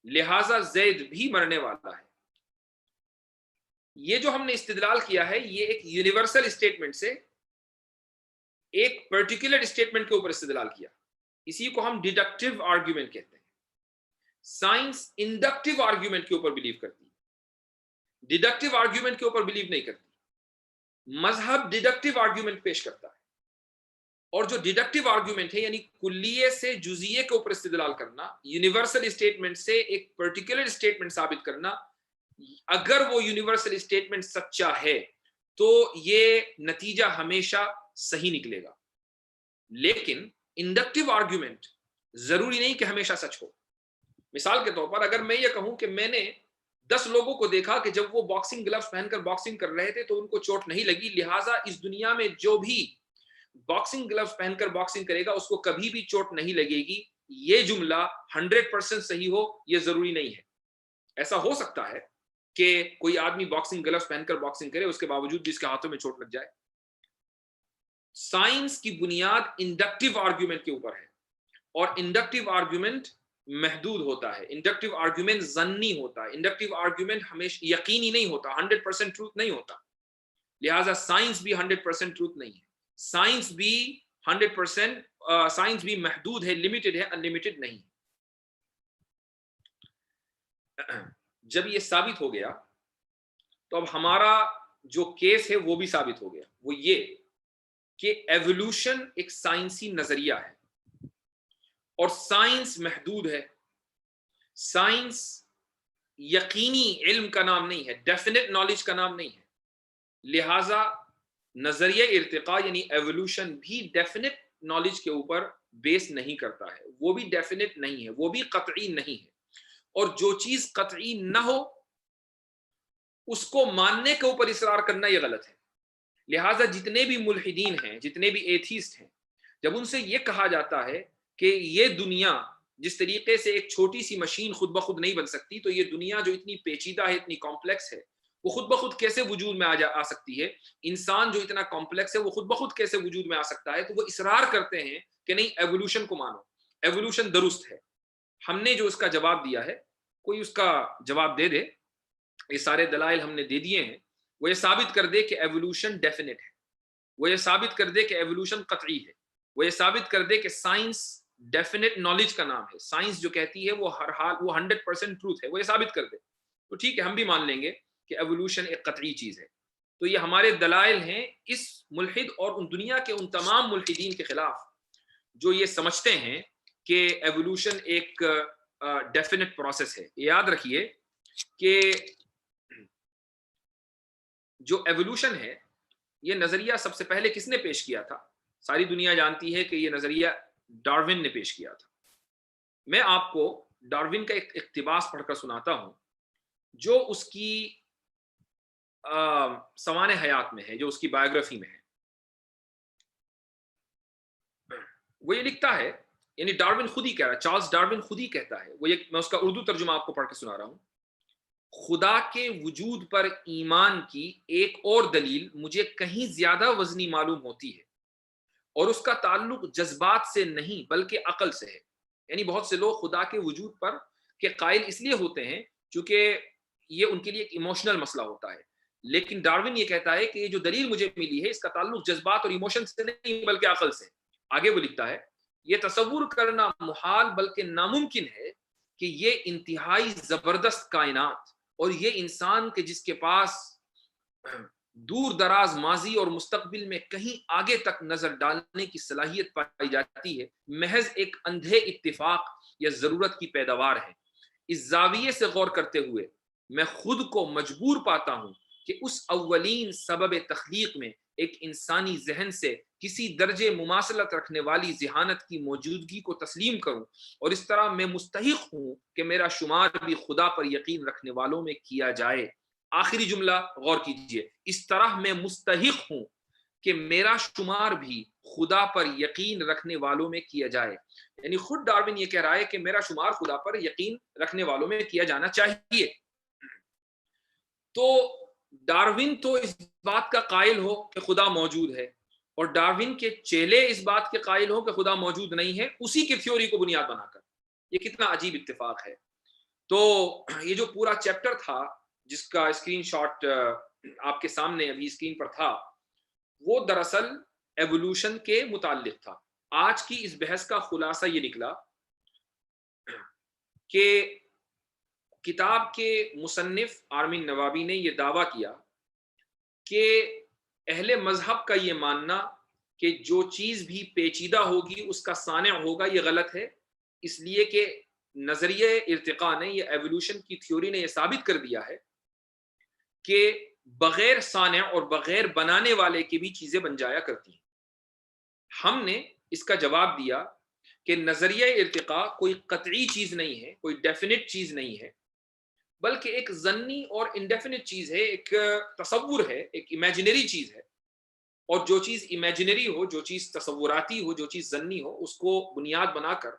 لہذا زید بھی مرنے والا ہے۔ یہ جو ہم نے استدلال کیا ہے یہ ایک یونیورسل اسٹیٹمنٹ سے ایک پرٹیکولر اسٹیٹمنٹ کے اوپر استدلال کیا، اسی کو ہم ڈیڈکٹیو آرگومنٹ کہتے ہیں۔ سائنس انڈکٹیو آرگومنٹ کے اوپر بلیو کرتی ہے، ڈیڈکٹیو آرگومنٹ کے اوپر بلیو نہیں کرتی۔ مذہب ڈیڈکٹیو آرگومنٹ پیش کرتا ہے، اور جو ڈیڈکٹیو آرگومنٹ ہے یعنی کلیے سے جزئیے کے اوپر استدلال کرنا، یونیورسل اسٹیٹمنٹ سے ایک پرٹیکولر اسٹیٹمنٹ ثابت کرنا، اگر وہ یونیورسل اسٹیٹمنٹ سچا ہے تو یہ نتیجہ ہمیشہ صحیح نکلے گا، لیکن انڈکٹیو آرگومنٹ ضروری نہیں کہ ہمیشہ سچ ہو۔ مثال کے طور پر اگر میں یہ کہوں کہ میں نے 10 لوگوں کو دیکھا کہ جب وہ باکسنگ گلوز پہن کر باکسنگ کر رہے تھے تو ان کو چوٹ نہیں لگی، لہٰذا اس دنیا میں جو بھی باکسنگ گلوز پہن کر باکسنگ کرے گا اس کو کبھی بھی چوٹ نہیں لگے گی، یہ جملہ 100% صحیح ہو یہ ضروری نہیں ہے۔ ایسا ہو سکتا ہے کہ کوئی آدمی باکسنگ گلوز پہن کر باکسنگ کرے، اس کے باوجود بھی اس کے ہاتھوں میں چوٹ لگ جائے۔ سائنس کی بنیاد انڈکٹیو آرگومنٹ کے اوپر ہے، اور انڈکٹیو آرگومنٹ محدود ہوتا ہے، انڈکٹیو آرگیومنٹ ظنی ہوتا ہے، انڈکٹیو آرگیومنٹ ہمیشہ یقینی نہیں ہوتا، 100% ٹروتھ نہیں ہوتا. لہٰذا سائنس بھی 100% ٹروتھ نہیں ہے، سائنس بھی 100% سائنس بھی محدود ہے، لمیٹڈ ہے، انلمیٹڈ نہیں. جب یہ ثابت ہو گیا تو اب ہمارا جو کیس ہے وہ بھی ثابت ہو گیا، وہ یہ کہ ایوولوشن ایک سائنسی نظریہ ہے اور سائنس محدود ہے. سائنس یقینی علم کا نام نہیں ہے، ڈیفینٹ نالج کا نام نہیں ہے. لہٰذا نظریہ ارتقاء یعنی ایوولوشن بھی ڈیفینٹ نالج کے اوپر بیس نہیں کرتا ہے، وہ بھی ڈیفینٹ نہیں ہے، وہ بھی قطعی نہیں ہے. اور جو چیز قطعی نہ ہو اس کو ماننے کے اوپر اصرار کرنا یہ غلط ہے. لہٰذا جتنے بھی ملحدین ہیں، جتنے بھی ایتھیسٹ ہیں، جب ان سے یہ کہا جاتا ہے کہ یہ دنیا جس طریقے سے ایک چھوٹی سی مشین خود بخود نہیں بن سکتی، تو یہ دنیا جو اتنی پیچیدہ ہے، اتنی کمپلیکس ہے، وہ خود بخود کیسے وجود میں آ سکتی ہے؟ انسان جو اتنا کمپلیکس ہے وہ خود بخود کیسے وجود میں آ سکتا ہے؟ تو وہ اصرار کرتے ہیں کہ نہیں، ایوولوشن کو مانو، ایوولوشن درست ہے. ہم نے جو اس کا جواب دیا ہے، کوئی اس کا جواب دے دے. یہ سارے دلائل ہم نے دے دیے ہیں. وہ یہ ثابت کر دے کہ ایوولوشن ڈیفینٹ ہے، وہ یہ ثابت کر دے کہ ایوولوشن قطعی ہے، وہ یہ ثابت کر دے کہ سائنس ڈیفینٹ نالج کا نام ہے، سائنس جو کہتی ہے وہ ہر حال وہ 100% ٹروتھ ہے، وہ یہ ثابت کر دے تو ٹھیک ہے، ہم بھی مان لیں گے کہ ایوولوشن ایک قطعی چیز ہے. تو یہ ہمارے دلائل ہیں اس ملحد اور ان دنیا کے ان تمام ملحدین کے خلاف جو یہ سمجھتے ہیں کہ ایوولوشن ایک ڈیفینٹ پروسیس ہے. یاد رکھیے کہ جو ایوولوشن ہے یہ نظریہ سب سے پہلے کس نے پیش کیا تھا؟ ساری دنیا جانتی ہے کہ یہ نظریہ ڈارون نے پیش کیا تھا. میں آپ کو ڈارون کا ایک اقتباس پڑھ کر سناتا ہوں جو اس کی سوان حیات میں ہے، جو اس کی بایوگرافی میں ہے. وہ یہ لکھتا ہے، یعنی ڈارون خود ہی کہہ رہا ہے، چارلز ڈارون خود ہی کہتا ہے، میں اس کا اردو ترجمہ آپ کو پڑھ کے سنا رہا ہوں. خدا کے وجود پر ایمان کی ایک اور دلیل مجھے کہیں زیادہ وزنی معلوم ہوتی ہے اور اس کا تعلق جذبات سے نہیں بلکہ عقل سے ہے. یعنی بہت سے لوگ خدا کے وجود پر کے قائل اس لیے ہوتے ہیں چونکہ یہ ان کے لیے ایک ایموشنل مسئلہ ہوتا ہے، لیکن ڈارون یہ کہتا ہے کہ یہ جو دلیل مجھے ملی ہے اس کا تعلق جذبات اور ایموشن سے نہیں بلکہ عقل سے. آگے وہ لکھتا ہے، یہ تصور کرنا محال بلکہ ناممکن ہے کہ یہ انتہائی زبردست کائنات اور یہ انسان کے جس کے پاس دور دراز ماضی اور مستقبل میں کہیں آگے تک نظر ڈالنے کی صلاحیت پائی جاتی ہے، محض ایک اندھے اتفاق یا ضرورت کی پیداوار ہے. اس زاویے سے غور کرتے ہوئے میں خود کو مجبور پاتا ہوں کہ اس اولین سبب تخلیق میں ایک انسانی ذہن سے کسی درجے مماثلت رکھنے والی ذہانت کی موجودگی کو تسلیم کروں، اور اس طرح میں مستحق ہوں کہ میرا شمار بھی خدا پر یقین رکھنے والوں میں کیا جائے. آخری جملہ غور کیجئے، اس طرح میں مستحق ہوں کہ میرا شمار بھی خدا پر یقین رکھنے والوں میں کیا جائے. یعنی خود ڈارون یہ کہہ رہا ہے کہ میرا شمار خدا پر یقین رکھنے والوں میں کیا جانا چاہیے. تو ڈارون تو اس بات کا قائل ہو کہ خدا موجود ہے اور ڈارون کے چیلے اس بات کے قائل ہو کہ خدا موجود نہیں ہے، اسی کی تھیوری کو بنیاد بنا کر. یہ کتنا عجیب اتفاق ہے. تو یہ جو پورا چیپٹر تھا جس کا اسکرین شاٹ آپ کے سامنے ابھی اسکرین پر تھا، وہ دراصل ایوولوشن کے متعلق تھا. آج کی اس بحث کا خلاصہ یہ نکلا کہ کتاب کے مصنف آرمین نوابی نے یہ دعویٰ کیا کہ اہل مذہب کا یہ ماننا کہ جو چیز بھی پیچیدہ ہوگی اس کا صانع ہوگا یہ غلط ہے، اس لیے کہ نظریہ ارتقاء نے، یہ ایوولوشن کی تھیوری نے یہ ثابت کر دیا ہے کہ بغیر صانع اور بغیر بنانے والے کی بھی چیزیں بن جایا کرتی ہیں. ہم نے اس کا جواب دیا کہ نظریہ ارتقاء کوئی قطعی چیز نہیں ہے، کوئی ڈیفینٹ چیز نہیں ہے، بلکہ ایک ضنی اور انڈیفینٹ چیز ہے، ایک تصور ہے، ایک امیجنری چیز ہے. اور جو چیز امیجنری ہو، جو چیز تصوراتی ہو، جو چیز ضنی ہو، اس کو بنیاد بنا کر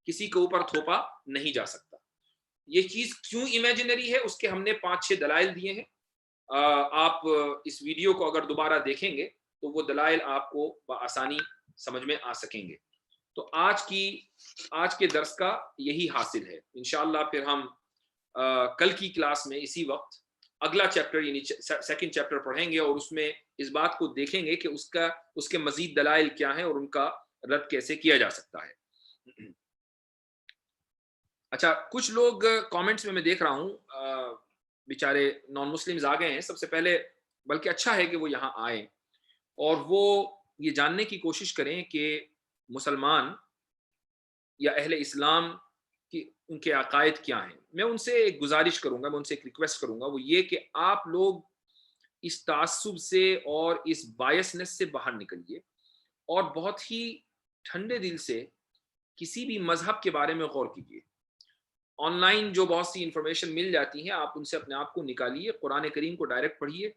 کسی کے اوپر تھوپا نہیں جا سکتا. یہ چیز کیوں امیجنری ہے اس کے ہم نے 5-6 دلائل دیے ہیں. آپ اس ویڈیو کو اگر دوبارہ دیکھیں گے تو وہ دلائل آپ کو بآسانی سمجھ میں آ سکیں گے. تو آج کے درس کا یہی حاصل ہے. انشاءاللہ پھر ہم کل کی کلاس میں اسی وقت اگلا چیپٹر یعنی سیکنڈ چیپٹر پڑھیں گے اور اس میں اس بات کو دیکھیں گے کہ اس کے مزید دلائل کیا ہیں اور ان کا رد کیسے کیا جا سکتا ہے. اچھا، کچھ لوگ کامنٹس میں دیکھ رہا ہوں بیچارے نان مسلمز آ گئے ہیں. سب سے پہلے بلکہ اچھا ہے کہ وہ یہاں آئیں اور وہ یہ جاننے کی کوشش کریں کہ مسلمان یا اہل اسلام کی ان کے عقائد کیا ہیں. میں ان سے ایک گزارش کروں گا، میں ان سے ایک ریکویسٹ کروں گا، وہ یہ کہ آپ لوگ اس تعصب سے اور اس بائسنس سے باہر نکلیے اور بہت ہی ٹھنڈے دل سے کسی بھی مذہب کے بارے میں غور کیجیے. آن لائن جو بہت سی انفارمیشن مل جاتی ہیں، آپ ان سے اپنے آپ کو نکالیے، قرآن کریم کو ڈائریکٹ پڑھیے.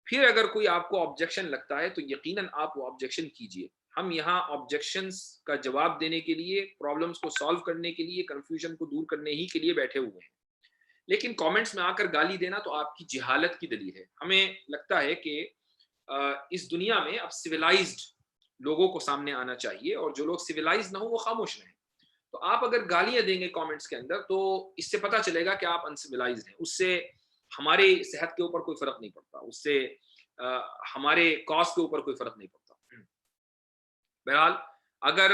پھر اگر کوئی آپ کو آبجیکشن لگتا ہے تو یقیناً آپ وہ آبجیکشن کیجیے. ہم یہاں آبجیکشنز کا جواب دینے کے لیے، پرابلمس کو سالو کرنے کے لیے، کنفیوژن کو دور کرنے ہی کے لیے بیٹھے ہوئے ہیں. لیکن کامنٹس میں آ کر گالی دینا تو آپ کی جہالت کی دلیل ہے. ہمیں لگتا ہے کہ اس دنیا میں اب سویلائزڈ لوگوں کو سامنے آنا چاہیے اور جو لوگ سویلائز نہ ہوں وہ خاموش رہیں. تو آپ اگر گالیاں دیں گے کامنٹس کے اندر تو اس سے پتہ چلے گا کہ آپ انسویلائزڈ ہیں. اس سے ہماری صحت کے اوپر کوئی فرق نہیں پڑتا، اس سے ہمارے کاز کے اوپر کوئی فرق نہیں پڑتا. بہرحال اگر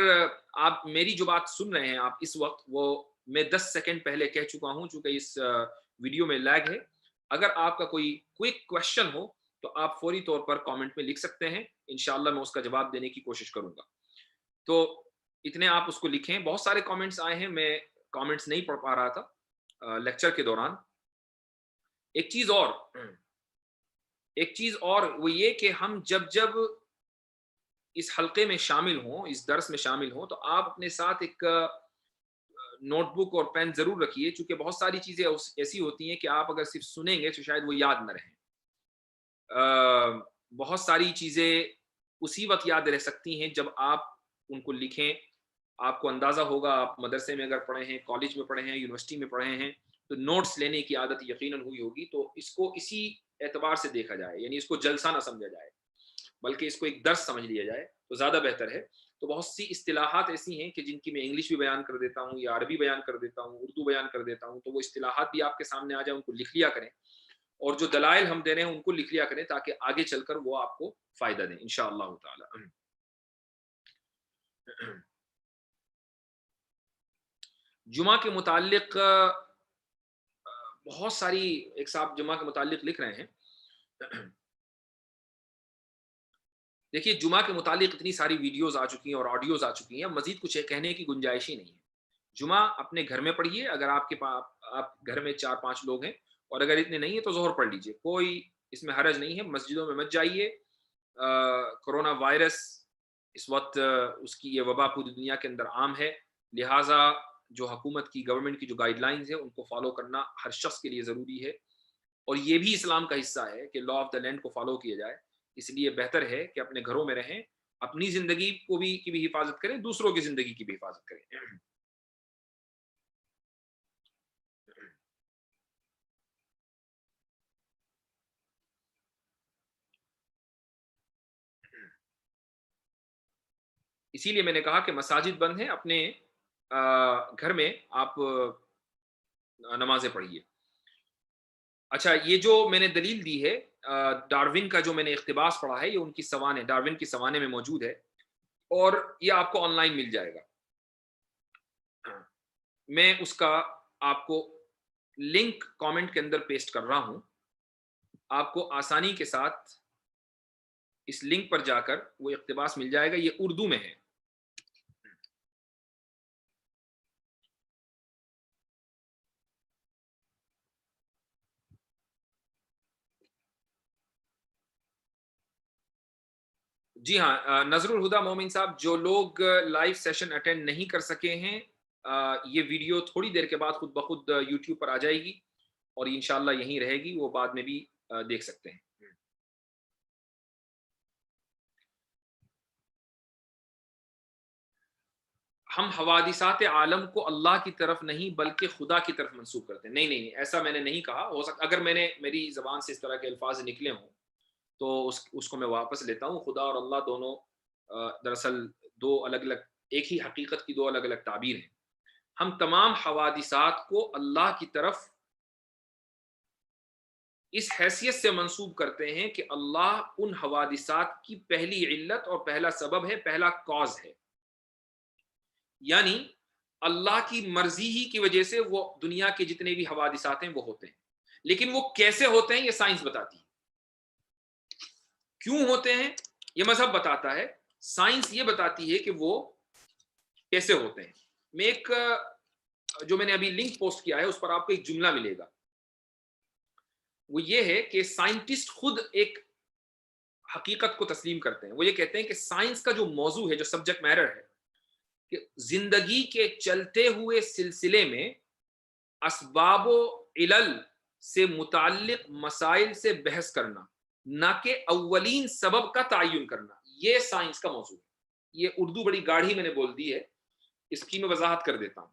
آپ میری جو بات سن رہے ہیں آپ اس وقت، وہ میں 10 سیکنڈ پہلے کہہ چکا ہوں چونکہ اس ویڈیو میں لیگ ہے. اگر آپ کا کوئی کوئک کویشچن ہو تو آپ فوری طور پر کامنٹ میں لکھ سکتے ہیں. انشاءاللہ میں اس کا جواب دینے کی کوشش کروں گا. تو اتنے آپ اس کو لکھیں. بہت سارے کامنٹس آئے ہیں، میں کامنٹس نہیں پڑھ پا رہا تھا لیکچر کے دوران. ایک چیز اور وہ یہ کہ ہم جب اس حلقے میں شامل ہوں، اس درس میں شامل ہوں، تو آپ اپنے ساتھ ایک نوٹ بک اور پین ضرور رکھیے، چونکہ بہت ساری چیزیں ایسی ہوتی ہیں کہ آپ اگر صرف سنیں گے تو شاید وہ یاد نہ رہیں. بہت ساری چیزیں اسی وقت یاد رہ سکتی ہیں جب آپ ان کو لکھیں. آپ کو اندازہ ہوگا، آپ مدرسے میں اگر پڑھے ہیں، کالج میں پڑھے ہیں، یونیورسٹی میں پڑھے ہیں تو نوٹس لینے کی عادت یقیناً ہوئی ہوگی. تو اس کو اسی اعتبار سے دیکھا جائے، یعنی اس کو جلسہ نہ سمجھا جائے بلکہ اس کو ایک درس سمجھ لیا جائے تو زیادہ بہتر ہے. تو بہت سی اصطلاحات ایسی ہیں کہ جن کی میں انگلش بھی بیان کر دیتا ہوں یا عربی بیان کر دیتا ہوں، اردو بیان کر دیتا ہوں. تو وہ اصطلاحات بھی آپ کے سامنے آ جائیں، ان کو لکھ لیا کریں اور جو دلائل ہم دے رہے ہیں ان کو لکھ لیا کریں تاکہ آگے چل کر وہ آپ کو فائدہ دیں انشاءاللہ تعالی. جمعہ کے متعلق بہت ساری ایک صاحب جمعہ کے متعلق لکھ رہے ہیں. دیکھیے، جمعہ کے متعلق اتنی ساری ویڈیوز آ چکی ہیں اور آڈیوز آ چکی ہیں، مزید کچھ کہنے کی گنجائش ہی نہیں ہے. جمعہ اپنے گھر میں پڑھیے. اگر آپ کے پاس آپ گھر میں 4-5 لوگ ہیں اور اگر اتنے نہیں ہیں تو ظہر پڑھ لیجئے، کوئی اس میں حرج نہیں ہے. مسجدوں میں مت جائیے. کرونا وائرس اس وقت اس کی یہ وبا پوری دنیا کے اندر عام ہے، لہٰذا جو حکومت کی گورنمنٹ کی جو گائیڈ لائنز ہیں ان کو فالو کرنا ہر شخص کے لیے ضروری ہے. اور یہ بھی اسلام کا حصہ ہے کہ لا آف دا لینڈ کو فالو کیا جائے. اس لیے بہتر ہے کہ اپنے گھروں میں رہیں، اپنی زندگی کی بھی حفاظت کریں، دوسروں کی زندگی کی بھی حفاظت کریں. اسی لیے میں نے کہا کہ مساجد بند ہیں، اپنے گھر میں آپ نمازیں پڑھیے. اچھا، یہ جو میں نے دلیل دی ہے ڈارون کا جو میں نے اقتباس پڑھا ہے، یہ ان کی سوانح ڈارون کی سوانح میں موجود ہے اور یہ آپ کو آن لائن مل جائے گا. میں اس کا آپ کو لنک کامنٹ کے اندر پیسٹ کر رہا ہوں. آپ کو آسانی کے ساتھ اس لنک پر جا کر وہ اقتباس مل جائے گا. یہ اردو میں ہے. جی ہاں، نظر الہدا مومن صاحب، جو لوگ لائیو سیشن اٹینڈ نہیں کر سکے ہیں، یہ ویڈیو تھوڑی دیر کے بعد خود بخود یوٹیوب پر آ جائے گی اور انشاءاللہ یہیں رہے گی، وہ بعد میں بھی دیکھ سکتے ہیں. ہم حوادثات عالم کو اللہ کی طرف نہیں بلکہ خدا کی طرف منسوب کرتے ہیں. نہیں، ایسا میں نے نہیں کہا. ہو سکتا اگر میری زبان سے اس طرح کے الفاظ نکلے ہوں تو اس کو میں واپس لیتا ہوں. خدا اور اللہ دونوں دراصل دو الگ الگ ایک ہی حقیقت کی دو الگ الگ تعبیر ہیں. ہم تمام حوادثات کو اللہ کی طرف اس حیثیت سے منسوب کرتے ہیں کہ اللہ ان حوادثات کی پہلی علت اور پہلا سبب ہے، پہلا کاز ہے. یعنی اللہ کی مرضی ہی کی وجہ سے وہ دنیا کے جتنے بھی حوادثات ہیں وہ ہوتے ہیں. لیکن وہ کیسے ہوتے ہیں یہ سائنس بتاتی ہے. کیوں ہوتے ہیں یہ مذہب بتاتا ہے، سائنس یہ بتاتی ہے کہ وہ کیسے ہوتے ہیں. میں ایک جو میں نے ابھی لنک پوسٹ کیا ہے اس پر آپ کو ایک جملہ ملے گا. وہ یہ ہے کہ سائنٹسٹ خود ایک حقیقت کو تسلیم کرتے ہیں. وہ یہ کہتے ہیں کہ سائنس کا جو موضوع ہے، جو سبجیکٹ میٹر ہے، کہ زندگی کے چلتے ہوئے سلسلے میں اسباب و علل سے متعلق مسائل سے بحث کرنا، نہ کہ اولین سبب کا تعین کرنا، یہ سائنس کا موضوع ہے. یہ اردو بڑی گاڑھی میں نے بول دی ہے، اس کی میں وضاحت کر دیتا ہوں.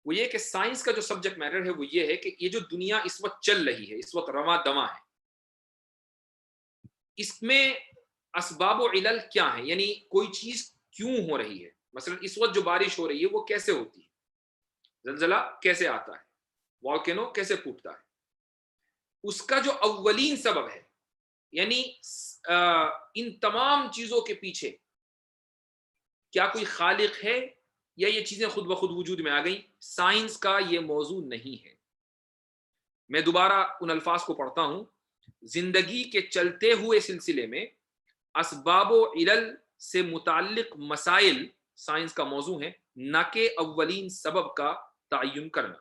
وہ یہ کہ سائنس کا جو سبجیکٹ میٹر ہے وہ یہ ہے کہ یہ جو دنیا اس وقت چل رہی ہے، اس وقت رواں دواں ہے، اس میں اسباب و علل کیا ہیں. یعنی کوئی چیز کیوں ہو رہی ہے. مثلا اس وقت جو بارش ہو رہی ہے وہ کیسے ہوتی ہے، زلزلہ کیسے آتا ہے، والکینو کیسے پھوٹتا ہے. اس کا جو اولین سبب ہے، یعنی ان تمام چیزوں کے پیچھے کیا کوئی خالق ہے یا یہ چیزیں خود بخود وجود میں آ گئیں، سائنس کا یہ موضوع نہیں ہے. میں دوبارہ ان الفاظ کو پڑھتا ہوں. زندگی کے چلتے ہوئے سلسلے میں اسباب و علل سے متعلق مسائل سائنس کا موضوع ہے، نہ کہ اولین سبب کا تعین کرنا.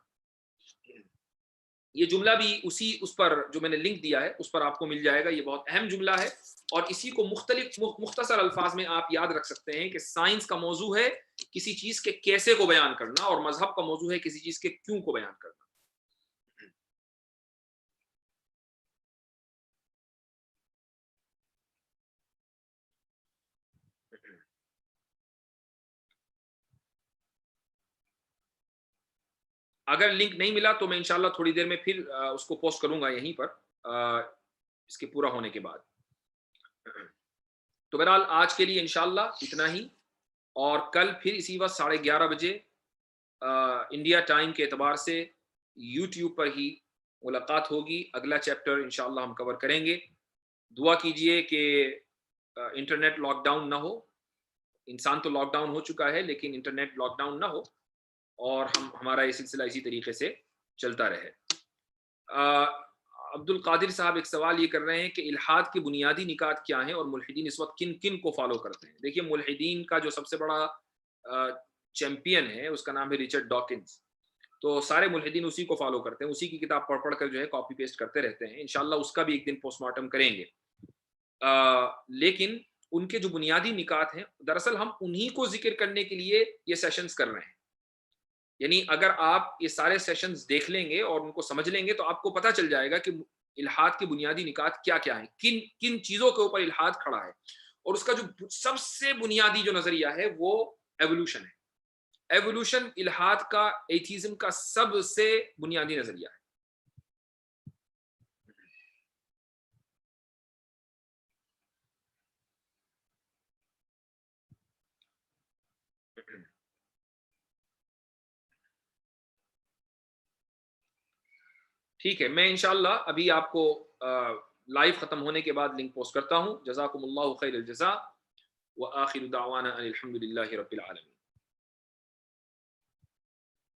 یہ جملہ بھی اس پر جو میں نے لنک دیا ہے اس پر آپ کو مل جائے گا. یہ بہت اہم جملہ ہے اور اسی کو مختصر الفاظ میں آپ یاد رکھ سکتے ہیں کہ سائنس کا موضوع ہے کسی چیز کے کیسے کو بیان کرنا، اور مذہب کا موضوع ہے کسی چیز کے کیوں کو بیان کرنا. اگر لنک نہیں ملا تو میں انشاءاللہ تھوڑی دیر میں پھر اس کو پوسٹ کروں گا یہیں پر اس کے پورا ہونے کے بعد. تو بہرحال آج کے لیے انشاءاللہ اتنا ہی، اور کل پھر اسی وقت 11:30 بجے انڈیا ٹائم کے اعتبار سے یوٹیوب پر ہی ملاقات ہوگی. اگلا چیپٹر انشاءاللہ ہم کور کریں گے. دعا کیجئے کہ انٹرنیٹ لاک ڈاؤن نہ ہو. انسان تو لاک ڈاؤن ہو چکا ہے لیکن انٹرنیٹ لاک ڈاؤن نہ ہو، اور ہمارا یہ سلسلہ اسی طریقے سے چلتا رہے. عبد القادر صاحب ایک سوال یہ کر رہے ہیں کہ الحاد کے بنیادی نکات کیا ہیں اور ملحدین اس وقت کن کن کو فالو کرتے ہیں. دیکھیے، ملحدین کا جو سب سے بڑا چیمپئن ہے اس کا نام ہے ریچرڈ ڈاکنز. تو سارے ملحدین اسی کو فالو کرتے ہیں، اسی کی کتاب پڑھ پڑھ کر جو ہے کاپی پیسٹ کرتے رہتے ہیں. انشاءاللہ اس کا بھی ایک دن پوسٹ مارٹم کریں گے. لیکن ان کے جو بنیادی نکات ہیں، دراصل ہم انہی کو ذکر کرنے کے لیے یہ سیشنز کر رہے ہیں. یعنی اگر آپ یہ سارے سیشنز دیکھ لیں گے اور ان کو سمجھ لیں گے تو آپ کو پتہ چل جائے گا کہ الحاد کے بنیادی نکات کیا کیا ہیں، کن کن چیزوں کے اوپر الحاد کھڑا ہے. اور اس کا جو سب سے بنیادی جو نظریہ ہے وہ ایوولوشن ہے. ایوولوشن الحاد کا، ایتھیزم کا سب سے بنیادی نظریہ ہے. ٹھیک ہے، میں انشاءاللہ ابھی آپ کو لائیو ختم ہونے کے بعد لنک پوسٹ کرتا ہوں. جزاکم اللہ خیر الجزاء، وآخر دعوانا ان الحمد للہ رب العالمین.